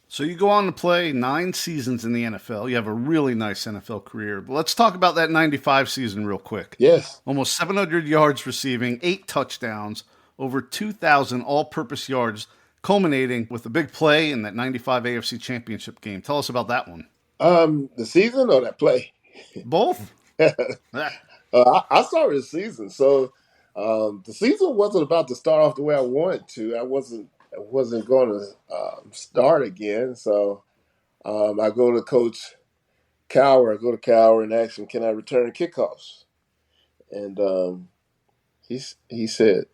So you go on to play 9 seasons in the NFL. You have a really nice NFL career. But let's talk about that 95 season real quick. Yes. Almost 700 yards receiving, 8 touchdowns, over 2,000 all-purpose yards, culminating with a big play in that 95 AFC Championship game. Tell us about that one. The season or that play? Both. I started the season. So The season wasn't about to start off the way I wanted to. I wasn't going to start again. So I go to Coach Cower. I go to Cower and ask him, "Can I return kickoffs?" And he said,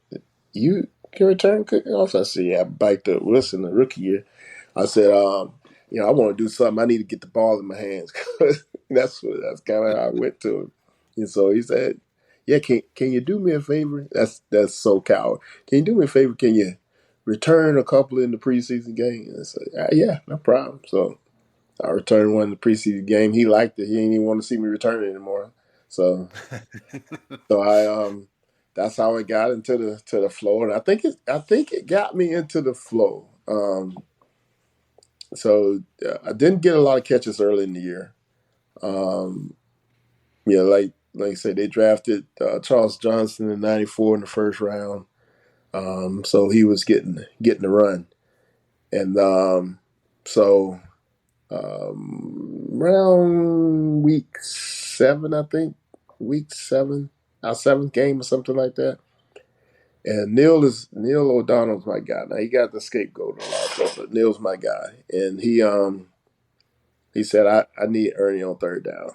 "You can return kickoffs?" I said, "Yeah." I backed up Wilson the rookie year. I said, I want to do something. I need to get the ball in my hands. that's kind of how I went to him. And so he said, "Yeah, can you do me a favor?" That's so coward. "Can you do me a favor? Can you return a couple in the preseason game?" And I said, "Yeah, no problem." So I returned one in the preseason game. He liked it. He didn't even want to see me return it anymore. So I that's how it got into the flow, and I think it got me into the flow. So I didn't get a lot of catches early in the year. Like I said, they drafted Charles Johnson in '94 in the first round. So he was getting the run, and around week 7, I think, our 7th game or something like that. And Neil O'Donnell's my guy. Now he got the scapegoat a lot, but Neil's my guy, and he said I need Ernie on third down.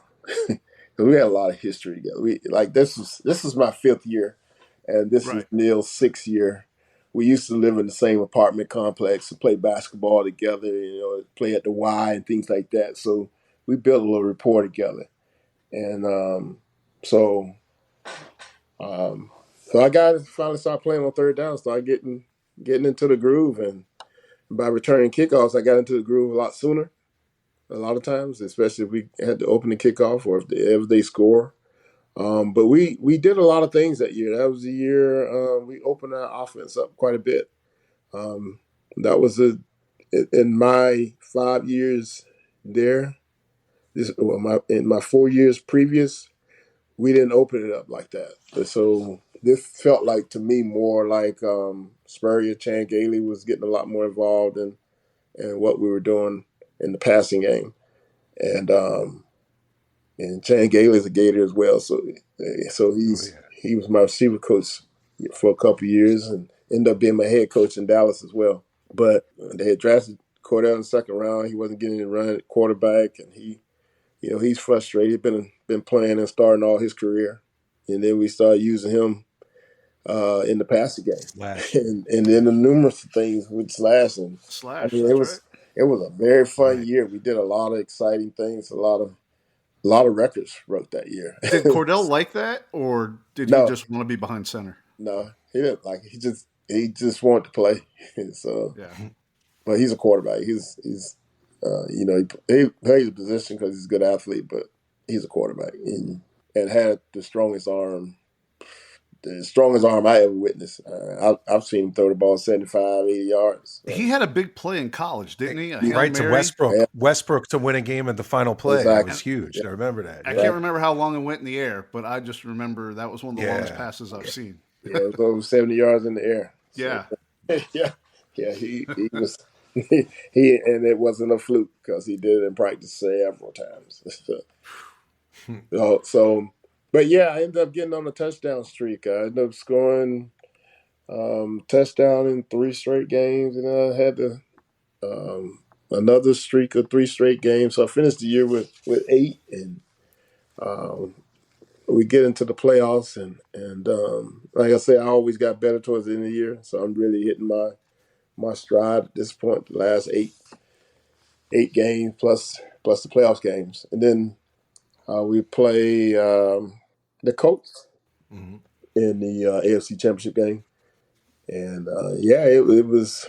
We had a lot of history together. This is my 5th year, and this is Neil's 6th year. We used to live in the same apartment complex and play basketball together, play at the Y and things like that. So we built a little rapport together. And so I finally started playing on third down, started getting into the groove. And by returning kickoffs, I got into the groove a lot sooner, a lot of times, especially if we had to open the kickoff or if they score. But we did a lot of things that year. That was the year we opened our offense up quite a bit. That was in my 5 years there. In my 4 years previous, we didn't open it up like that. So this felt like to me more like Spurrier, Chan Gailey was getting a lot more involved in what we were doing in the passing game, and Chan Gailey is a Gator as well. So he was my receiver coach for a couple of years and ended up being my head coach in Dallas as well. But they had drafted Cordell in the 2nd round. He wasn't getting the run at quarterback, and he's frustrated. Been playing and starting all his career, and then we started using him in the passing game, and then the numerous things with Slash. And I mean, it was a very fun year. We did a lot of exciting things, a lot of records broke that year. Did Cordell like that, or did he just want to be behind center? No, he didn't like it. He just wanted to play. So yeah, but he's a quarterback. He's he plays a position because he's a good athlete, but he's a quarterback and had the strongest arm I ever witnessed. I've seen him throw the ball 75, 80 yards. He had a big play in college, didn't he? Right to Westbrook. Yeah. Westbrook to win a game at the final play. Exactly. That was huge. Yeah. I remember that. I can't remember how long it went in the air, but I just remember that was one of the longest passes I've seen. Yeah, it was over 70 yards in the air. Yeah. So, yeah, he was and it wasn't a fluke because he did it in practice several times. But yeah, I ended up getting on a touchdown streak. I ended up scoring touchdown in 3 straight games, and I had another streak of 3 straight games. So I finished the year with 8, and we get into the playoffs, and like I said, I always got better towards the end of the year. So I'm really hitting my stride at this point. The last 8 games plus the playoffs games, and then we play the Colts in the AFC Championship game, and it was.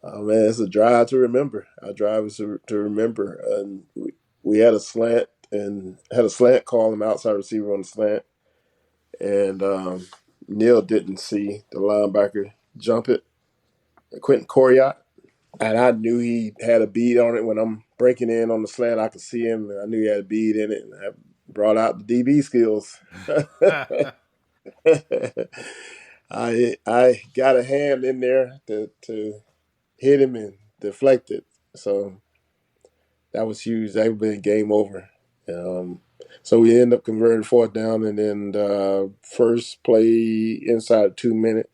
Oh man, it's a drive to remember. Our drive was to remember, and we had a slant call him outside receiver on the slant, and Neil didn't see the linebacker jump it, Quentin Coriat, and I knew he had a bead on it. When I'm breaking in on the slant, I could see him, and I knew he had a bead in it, and I brought out the DB skills. I got a hand in there to hit him and deflect it. So that was huge. That would have been game over. So we end up converting fourth down, and then the first play inside 2 minutes,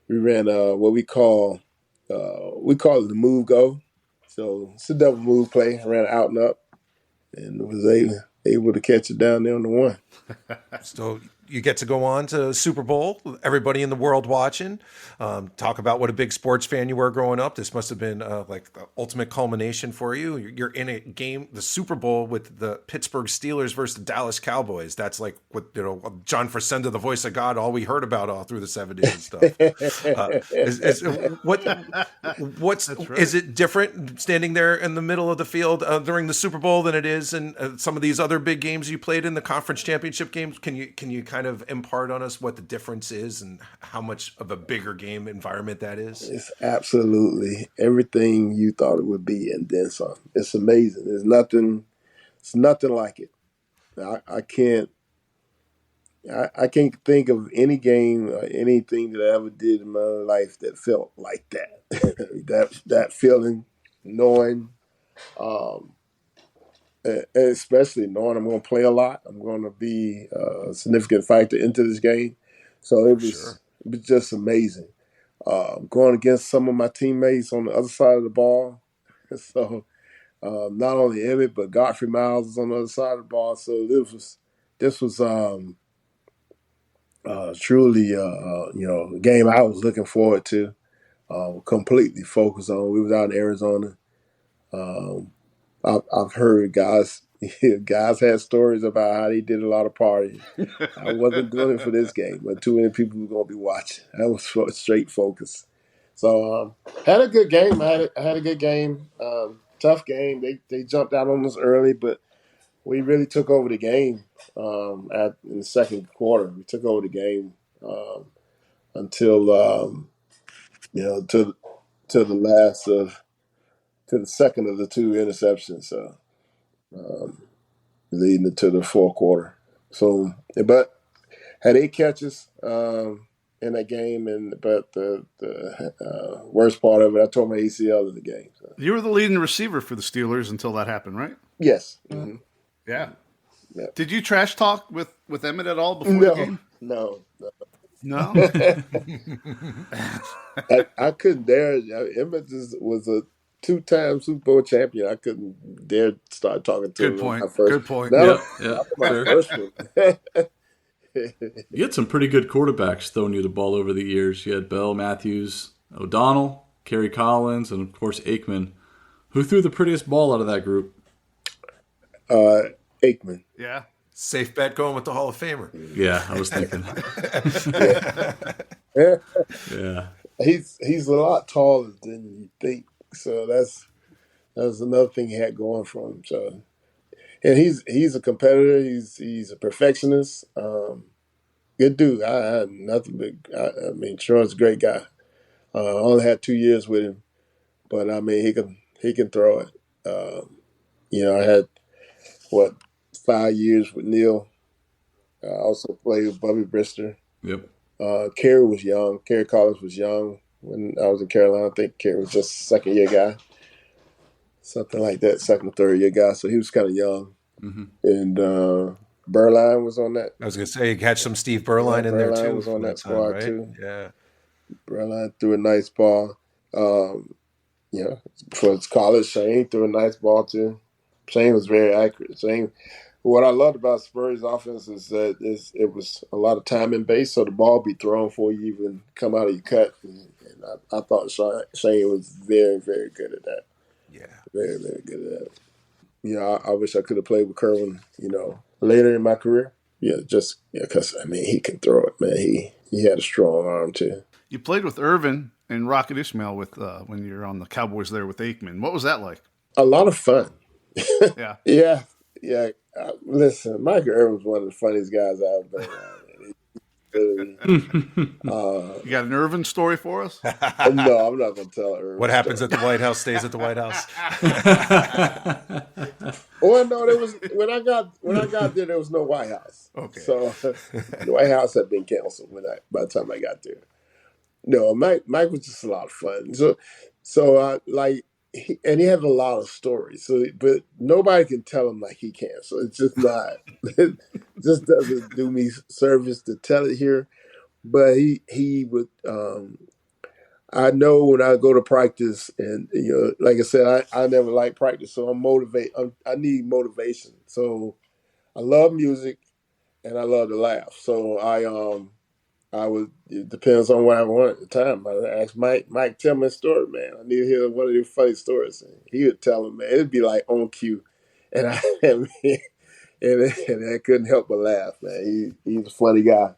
we ran what we call it the move go. So it's a double move play. I ran out and up, and was able to catch it down there on the one. So you get to go on to Super Bowl, everybody in the world watching. Talk about what a big sports fan you were growing up. This must have been like the ultimate culmination for you. You're in a game, the Super Bowl, with the Pittsburgh Steelers versus the Dallas Cowboys. That's like what, John Facenda, the voice of God, all we heard about all through the 70s and stuff. Is it different standing there in the middle of the field during the Super Bowl than it is in some of these other big games you played in the conference championship games? Can you kind of impart on us what the difference is and how much of a bigger game environment that is? It's absolutely everything you thought it would be, and then some. It's amazing. It's nothing like it. I can't think of any game or anything that I ever did in my life that felt like that. that feeling, knowing, especially knowing I'm going to play a lot. I'm going to be a significant factor into this game. So it was just amazing. Going against some of my teammates on the other side of the ball. So not only Emmett, but Godfrey Miles was on the other side of the ball. So this was truly a game I was looking forward to. Completely focused on. We was out in Arizona. I've heard guys had stories about how they did a lot of partying. I wasn't doing it for this game, but too many people were going to be watching. I was straight focused. So had a good game. I had a good game. Tough game. They jumped out on us early, but we really took over the game in the second quarter. We took over the game until to the second of the two interceptions. So. Leading to the fourth quarter. So, but had 8 catches in that game, but the worst part of it, I tore my ACL in the game. So. You were the leading receiver for the Steelers until that happened, right? Yes. Mm-hmm. Yeah. Yep. Did you trash talk with Emmett at all before the game? No. I couldn't dare. Emmett was a 2-time Super Bowl champion. I couldn't dare start talking to him. Good point. No, my first one. You had some pretty good quarterbacks throwing you the ball over the years. You had Bell, Matthews, O'Donnell, Kerry Collins, and of course Aikman. Who threw the prettiest ball out of that group? Aikman. Yeah. Safe bet going with the Hall of Famer. Yeah, I was thinking. Yeah. He's a lot taller than you think. So that's another thing he had going for him. So, and he's a competitor. He's a perfectionist. Good dude. I had nothing but. I mean, Troy's a great guy. I only had 2 years with him, but I mean, he can throw it. I had 5 years with Neil. I also played with Bubby Brister. Yep. Kerry was young. Kerry Collins was young when I was in Carolina. I think Kerry was just a second-year guy, something like that, second or third-year guy. So he was kind of young. Mm-hmm. And Berline was on that. I was going to say, you catch some Steve Berline in there, too. Berline was on that squad, right? too. Yeah. Berline threw a nice ball. For his college, Shane threw a nice ball, too. Shane was very accurate. Shane. What I loved about Spurrier's offense is that it was a lot of timing based, so the ball be thrown before you even come out of your cut. And I thought Shane was very, very good at that. Yeah. Very, very good at that. I wish I could have played with Kerwin, later in my career. Because, he can throw it, man. He had a strong arm, too. You played with Irvin and Rocket Ismail when you were on the Cowboys there with Aikman. What was that like? A lot of fun. Yeah. Yeah. Listen, Michael Irvin was one of the funniest guys I've been around. You got an Irvin story for us? No, I'm not going to tell Irvin. What happens at the White House stays at the White House. Well, no, there was when I got there was no White House. Okay. So the White House had been canceled by the time I got there. No, Mike was just a lot of fun. So he had a lot of stories. So, but nobody can tell him like he can. So it's just not. It just doesn't do me service to tell it here. But he would. I know when I go to practice, and like I said, I never like practice, so I need motivation. So I love music, and I love to laugh. So I would. It depends on what I want at the time. I asked Mike, tell me a story, man. I need to hear one of your funny stories. And he would tell them, man. It'd be like on cue, and and I couldn't help but laugh, man. He's a funny guy.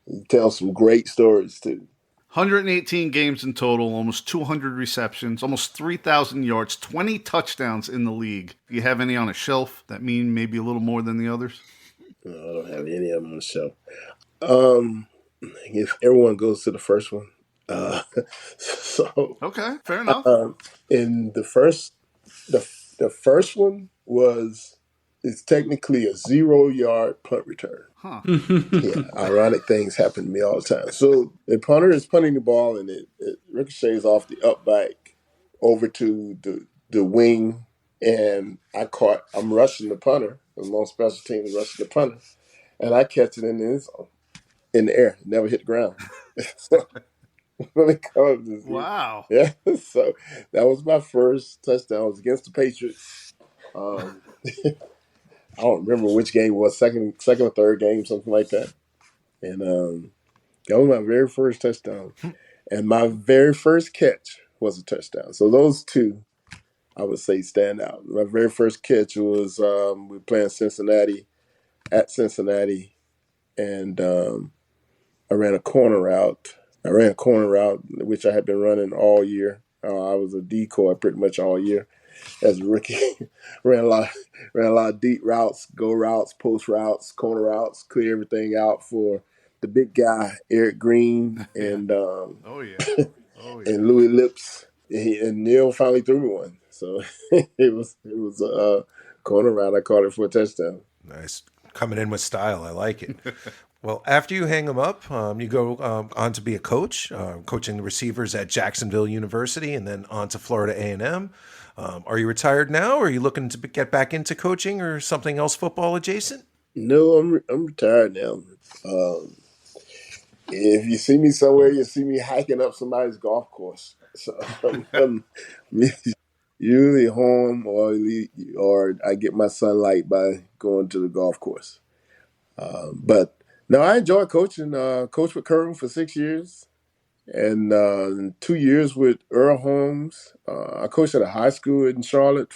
He tells some great stories too. 118 games in total, almost 200 receptions, almost 3,000 yards, 20 touchdowns in the league. Do you have any on a shelf that mean maybe a little more than the others? No, I don't have any of them on the shelf. If everyone goes to the first one. So okay, fair enough. In the first one it's technically a 0-yard punt return. Huh. Yeah, ironic things happen to me all the time. So the punter is punting the ball, and it ricochets off the up back over to the wing, and I'm rushing the punter. I'm on special teams rushing the punter, and I catch it in the air, never hit the ground. So, wow. Yeah, so that was my first touchdown. It was against the Patriots. I don't remember which game it was, second or third game, something like that. And that was my very first touchdown. And my very first catch was a touchdown. So those two, I would say, stand out. My very first catch was we were playing at Cincinnati, and I ran a corner route. Which I had been running all year. I was a decoy pretty much all year as a rookie. ran a lot of deep routes, go routes, post routes, corner routes, clear everything out for the big guy, Eric Green, and and Louis Lips. And Neil finally threw me one. So it was a corner route. I caught it for a touchdown. Nice. Coming in with style. I like it. Well, after you hang them up, you go on to be a coach, coaching the receivers at Jacksonville University, and then on to Florida A&M. Are you retired now, or are you looking to get back into coaching or something else football adjacent? No, I'm retired now. If you see me somewhere, you see me hiking up somebody's golf course. So I'm usually home, or I get my sunlight by going to the golf course. But no, I enjoy coaching. Coached with Curran for 6 years, and 2 years with Earl Holmes. I coached at a high school in Charlotte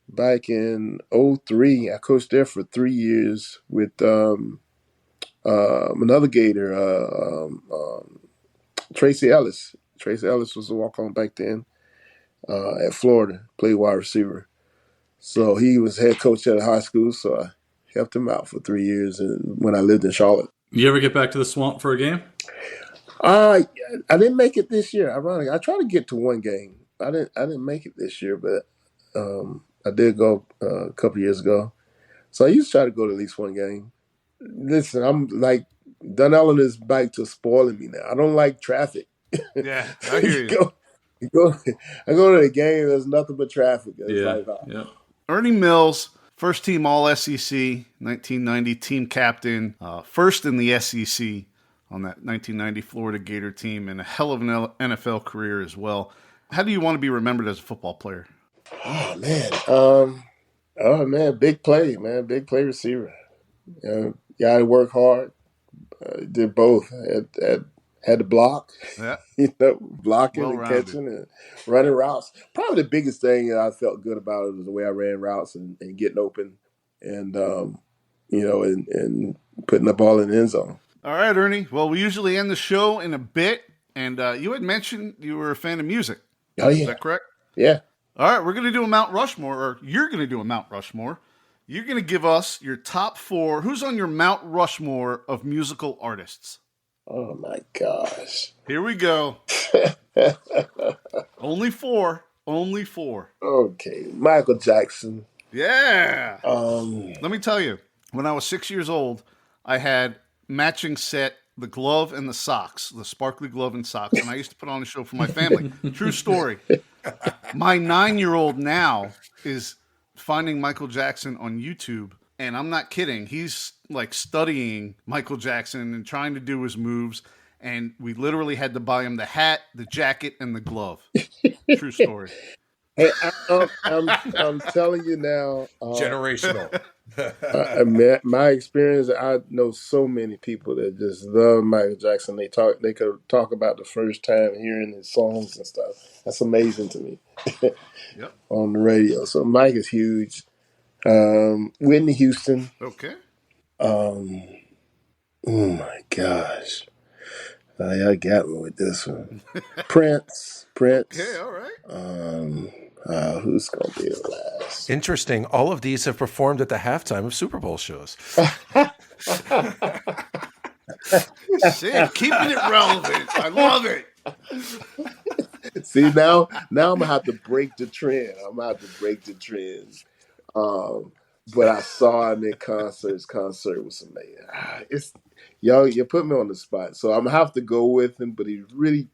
back in 2003. I coached there for 3 years with another Gator, Tracy Ellis. Tracy Ellis was a walk-on back then at Florida, played wide receiver. So he was head coach at a high school, so I helped him out for 3 years when I lived in Charlotte. You ever get back to the Swamp for a game? I didn't make it this year. Ironically, I tried to get to one game. I didn't make it this year, but I did go a couple years ago. So I used to try to go to at least one game. Listen, I'm like, Dunellen is back to spoiling me now. I don't like traffic. Yeah, I hear you. I go to the game, there's nothing but traffic. It's yeah. Ernie Mills, first team All-SEC, 1990 team captain, first in the SEC on that 1990 Florida Gator team, and a hell of an NFL career as well. How do you want to be remembered as a football player? Oh, man. Big play, man. Big play receiver. Got to work hard. Did both. Had to block. Yeah. Blocking and catching and running routes. Probably the biggest thing that I felt good about it was the way I ran routes and getting open and, and putting the ball in the end zone. All right, Ernie. Well, we usually end the show in a bit, and you had mentioned you were a fan of music. Oh, yeah. Is that correct? Yeah. All right, we're going to do a Mount Rushmore, or you're going to do a Mount Rushmore. You're going to give us your top 4. Who's on your Mount Rushmore of musical artists? Oh, my gosh. Here we go. Only 4. Only 4. Okay. Michael Jackson. Yeah. Let me tell you, when I was 6 years old, I had matching set, the glove and the socks, the sparkly glove and socks, and I used to put on a show for my family. True story. My 9-year-old now is finding Michael Jackson on YouTube, and I'm not kidding. He's like studying Michael Jackson and trying to do his moves, and we literally had to buy him the hat, the jacket, and the glove. True story. Hey, I'm telling you now. Generational. My experience, I know so many people that just love Michael Jackson. They could talk about the first time hearing his songs and stuff. That's amazing to me. Yep. On the radio. So Mike is huge. Whitney Houston. Okay. Oh my gosh. I got me with this one. Prince. Okay, all right. Who's gonna be the last? Interesting. All of these have performed at the halftime of Super Bowl shows. Shit, keeping it relevant. I love it. See, now I'm gonna have to break the trend. But I saw him in concert. His concert was amazing. It's y'all. You put me on the spot, so I'm gonna have to go with him. But he's really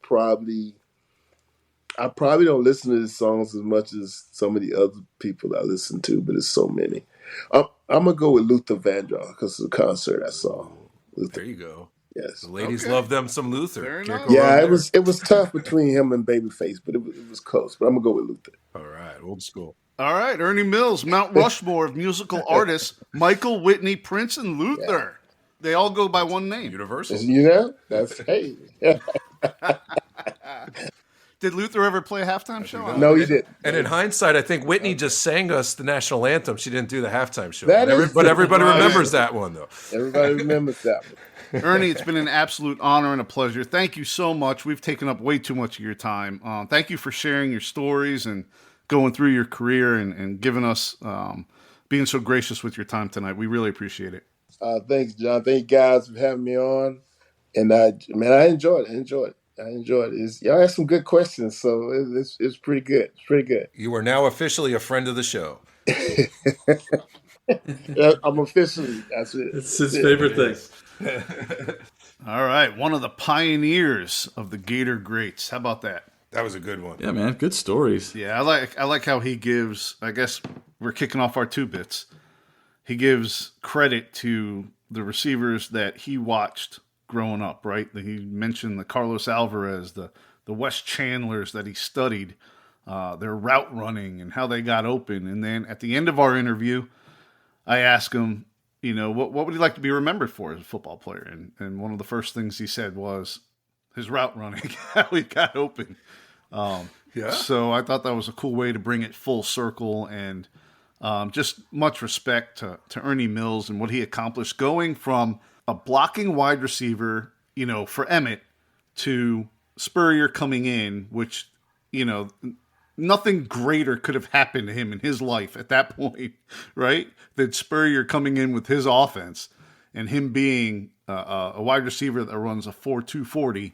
I probably don't listen to his songs as much as some of the other people I listen to, but it's so many. I'm gonna go with Luther Vandross because of the concert I saw. Luther. There you go. Yes, the ladies love them some Luther. Very nice. Yeah, it was tough between him and Babyface, but it was close. But I'm gonna go with Luther. All right, old school. All right, Ernie Mills, Mount Rushmore of musical artists, Michael, Whitney, Prince, and Luther. Yeah. They all go by one name. Universal. You know? That's, hey. Did Luther ever play a halftime show? No, he didn't. And in hindsight, I think Whitney just sang us the national anthem. She didn't do the halftime show. But everybody remembers that one, though. Everybody remembers that one. Ernie, it's been an absolute honor and a pleasure. Thank you so much. We've taken up way too much of your time. Thank you for sharing your stories and going through your career and giving us, being so gracious with your time tonight. We really appreciate it. Thanks, John. Thank you guys for having me on. And I enjoyed it. Y'all had some good questions, so it's pretty good. It's pretty good. You are now officially a friend of the show. I'm officially. That's it. It's his favorite thing. All right, one of the pioneers of the Gator greats. How about that? That was a good one. Yeah, man, good stories. Yeah, I like how he gives. I guess we're kicking off our 2 bits. He gives credit to the receivers that he watched growing up, right? He mentioned the Carlos Alvarez, the Wes Chandlers that he studied, their route running and how they got open. And then at the end of our interview, I asked him, what would he like to be remembered for as a football player? And one of the first things he said was his route running, how he got open. So I thought that was a cool way to bring it full circle, and just much respect to Ernie Mills and what he accomplished going from a blocking wide receiver, for Emmett, to Spurrier coming in, which, nothing greater could have happened to him in his life at that point, right? Than Spurrier coming in with his offense and him being a wide receiver that runs a 4.2 40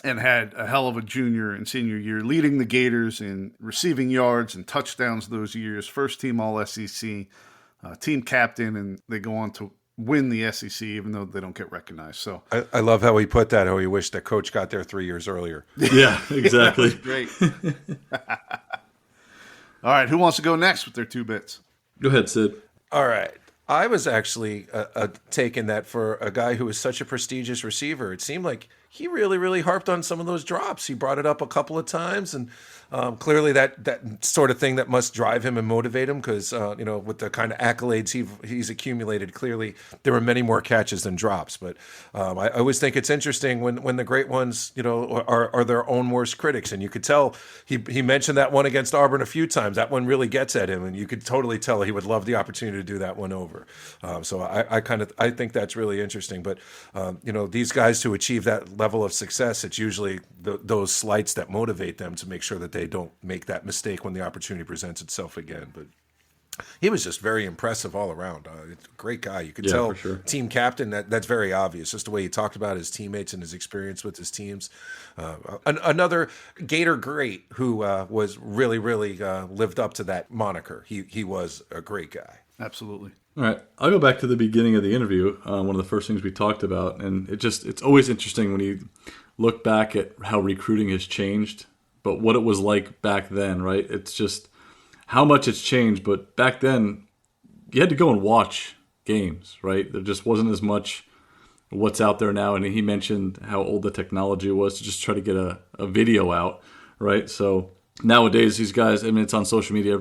and had a hell of a junior and senior year, leading the Gators in receiving yards and touchdowns those years. First team All-SEC, team captain, and they go on to win the SEC, even though they don't get recognized. So I love how he put that, how he wished that coach got there 3 years earlier. Yeah, exactly. Great. All right, who wants to go next with their 2 bits? Go ahead, Sid. All right. I was actually taking that for a guy who was such a prestigious receiver. It seemed like he really, really harped on some of those drops. He brought it up a couple of times, and clearly that sort of thing that must drive him and motivate him because, with the kind of accolades he's accumulated, clearly there were many more catches than drops. But I always think it's interesting when the great ones, are their own worst critics. And you could tell he mentioned that one against Auburn a few times. That one really gets at him, and you could totally tell he would love the opportunity to do that one over. So I think that's really interesting. But, these guys to achieve that level of success, it's usually those slights that motivate them to make sure that they don't make that mistake when the opportunity presents itself again. But he was just very impressive all around. Great guy. You could tell, for sure. Team captain, that's very obvious. Just the way he talked about his teammates and his experience with his teams. Another Gator great who was really, really lived up to that moniker. He was a great guy. Absolutely. All right, I'll go back to the beginning of the interview. One of the first things we talked about, and it's always interesting when you look back at how recruiting has changed but what it was like back then, right? It's just how much it's changed. But back then, you had to go and watch games, right? There just wasn't as much what's out there now. And he mentioned how old the technology was to just try to get a video out, right? So nowadays, these guys, I mean, it's on social media.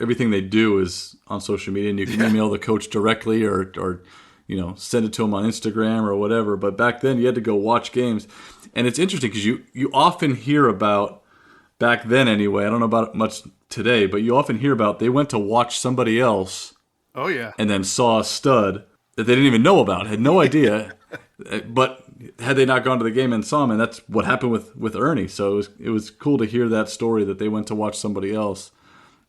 Everything they do is on social media, and you can email the coach directly or send it to him on Instagram or whatever. But back then, you had to go watch games. And it's interesting because you often hear about, back then anyway, I don't know about it much today, but you often hear about they went to watch somebody else. Oh, yeah. And then saw a stud that they didn't even know about, had no idea. But had they not gone to the game and saw him, and that's what happened with Ernie. So it was cool to hear that story that they went to watch somebody else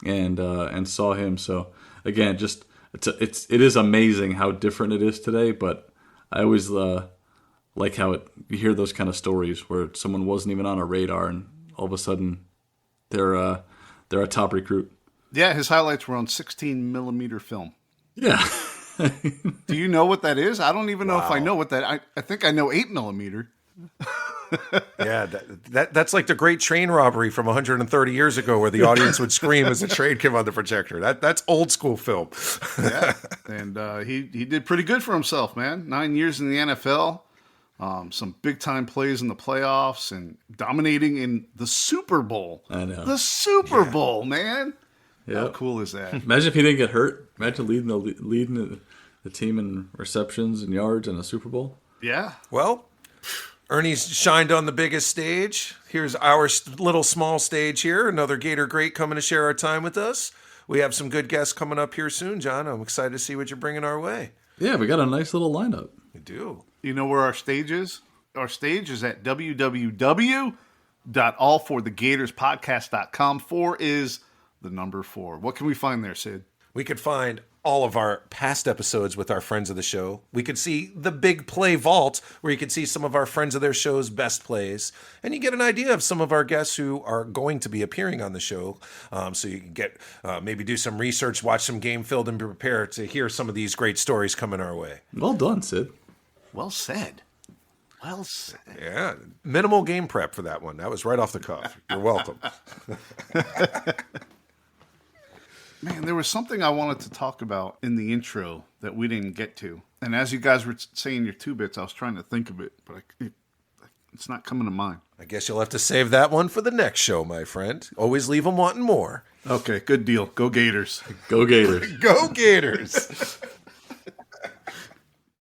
and saw him. So again, just it is amazing how different it is today. But I always like how you hear those kind of stories where someone wasn't even on a radar, and all of a sudden they're a top recruit. Yeah, his highlights were on 16 millimeter film. Yeah. Do you know what that is? I don't even know if I know what that. I think I know 8 millimeter. Yeah, that's like the Great Train Robbery from 130 years ago, where the audience would scream as the train came on the projector. That's old school film. Yeah, and he did pretty good for himself, man. 9 years in the NFL, some big time plays in the playoffs, and dominating in the Super Bowl. I know the Super Bowl, man. Yep. How cool is that? Imagine if he didn't get hurt. Imagine leading the team in receptions and yards in a Super Bowl. Yeah. Well, Ernie's shined on the biggest stage. Here's our little small stage here. Another Gator great coming to share our time with us. We have some good guests coming up here soon, John. I'm excited to see what you're bringing our way. Yeah, we got a nice little lineup. We do. You know where our stage is? Our stage is at www.allforthegatorspodcast.com. 4 is the number 4. What can we find there, Sid? We could find all of our past episodes with our friends of the show. We could see the Big Play Vault, where you could see some of our friends of their show's best plays. And you get an idea of some of our guests who are going to be appearing on the show. So you can get maybe do some research, watch some game film, and be prepared to hear some of these great stories coming our way. Well done, Sid. Well said. Well said. Yeah, minimal game prep for that one. That was right off the cuff. You're welcome. Man, there was something I wanted to talk about in the intro that we didn't get to. And as you guys were saying your 2 bits, I was trying to think of it, but it's not coming to mind. I guess you'll have to save that one for the next show, my friend. Always leave them wanting more. Okay, good deal. Go Gators. Go Gators. Go Gators.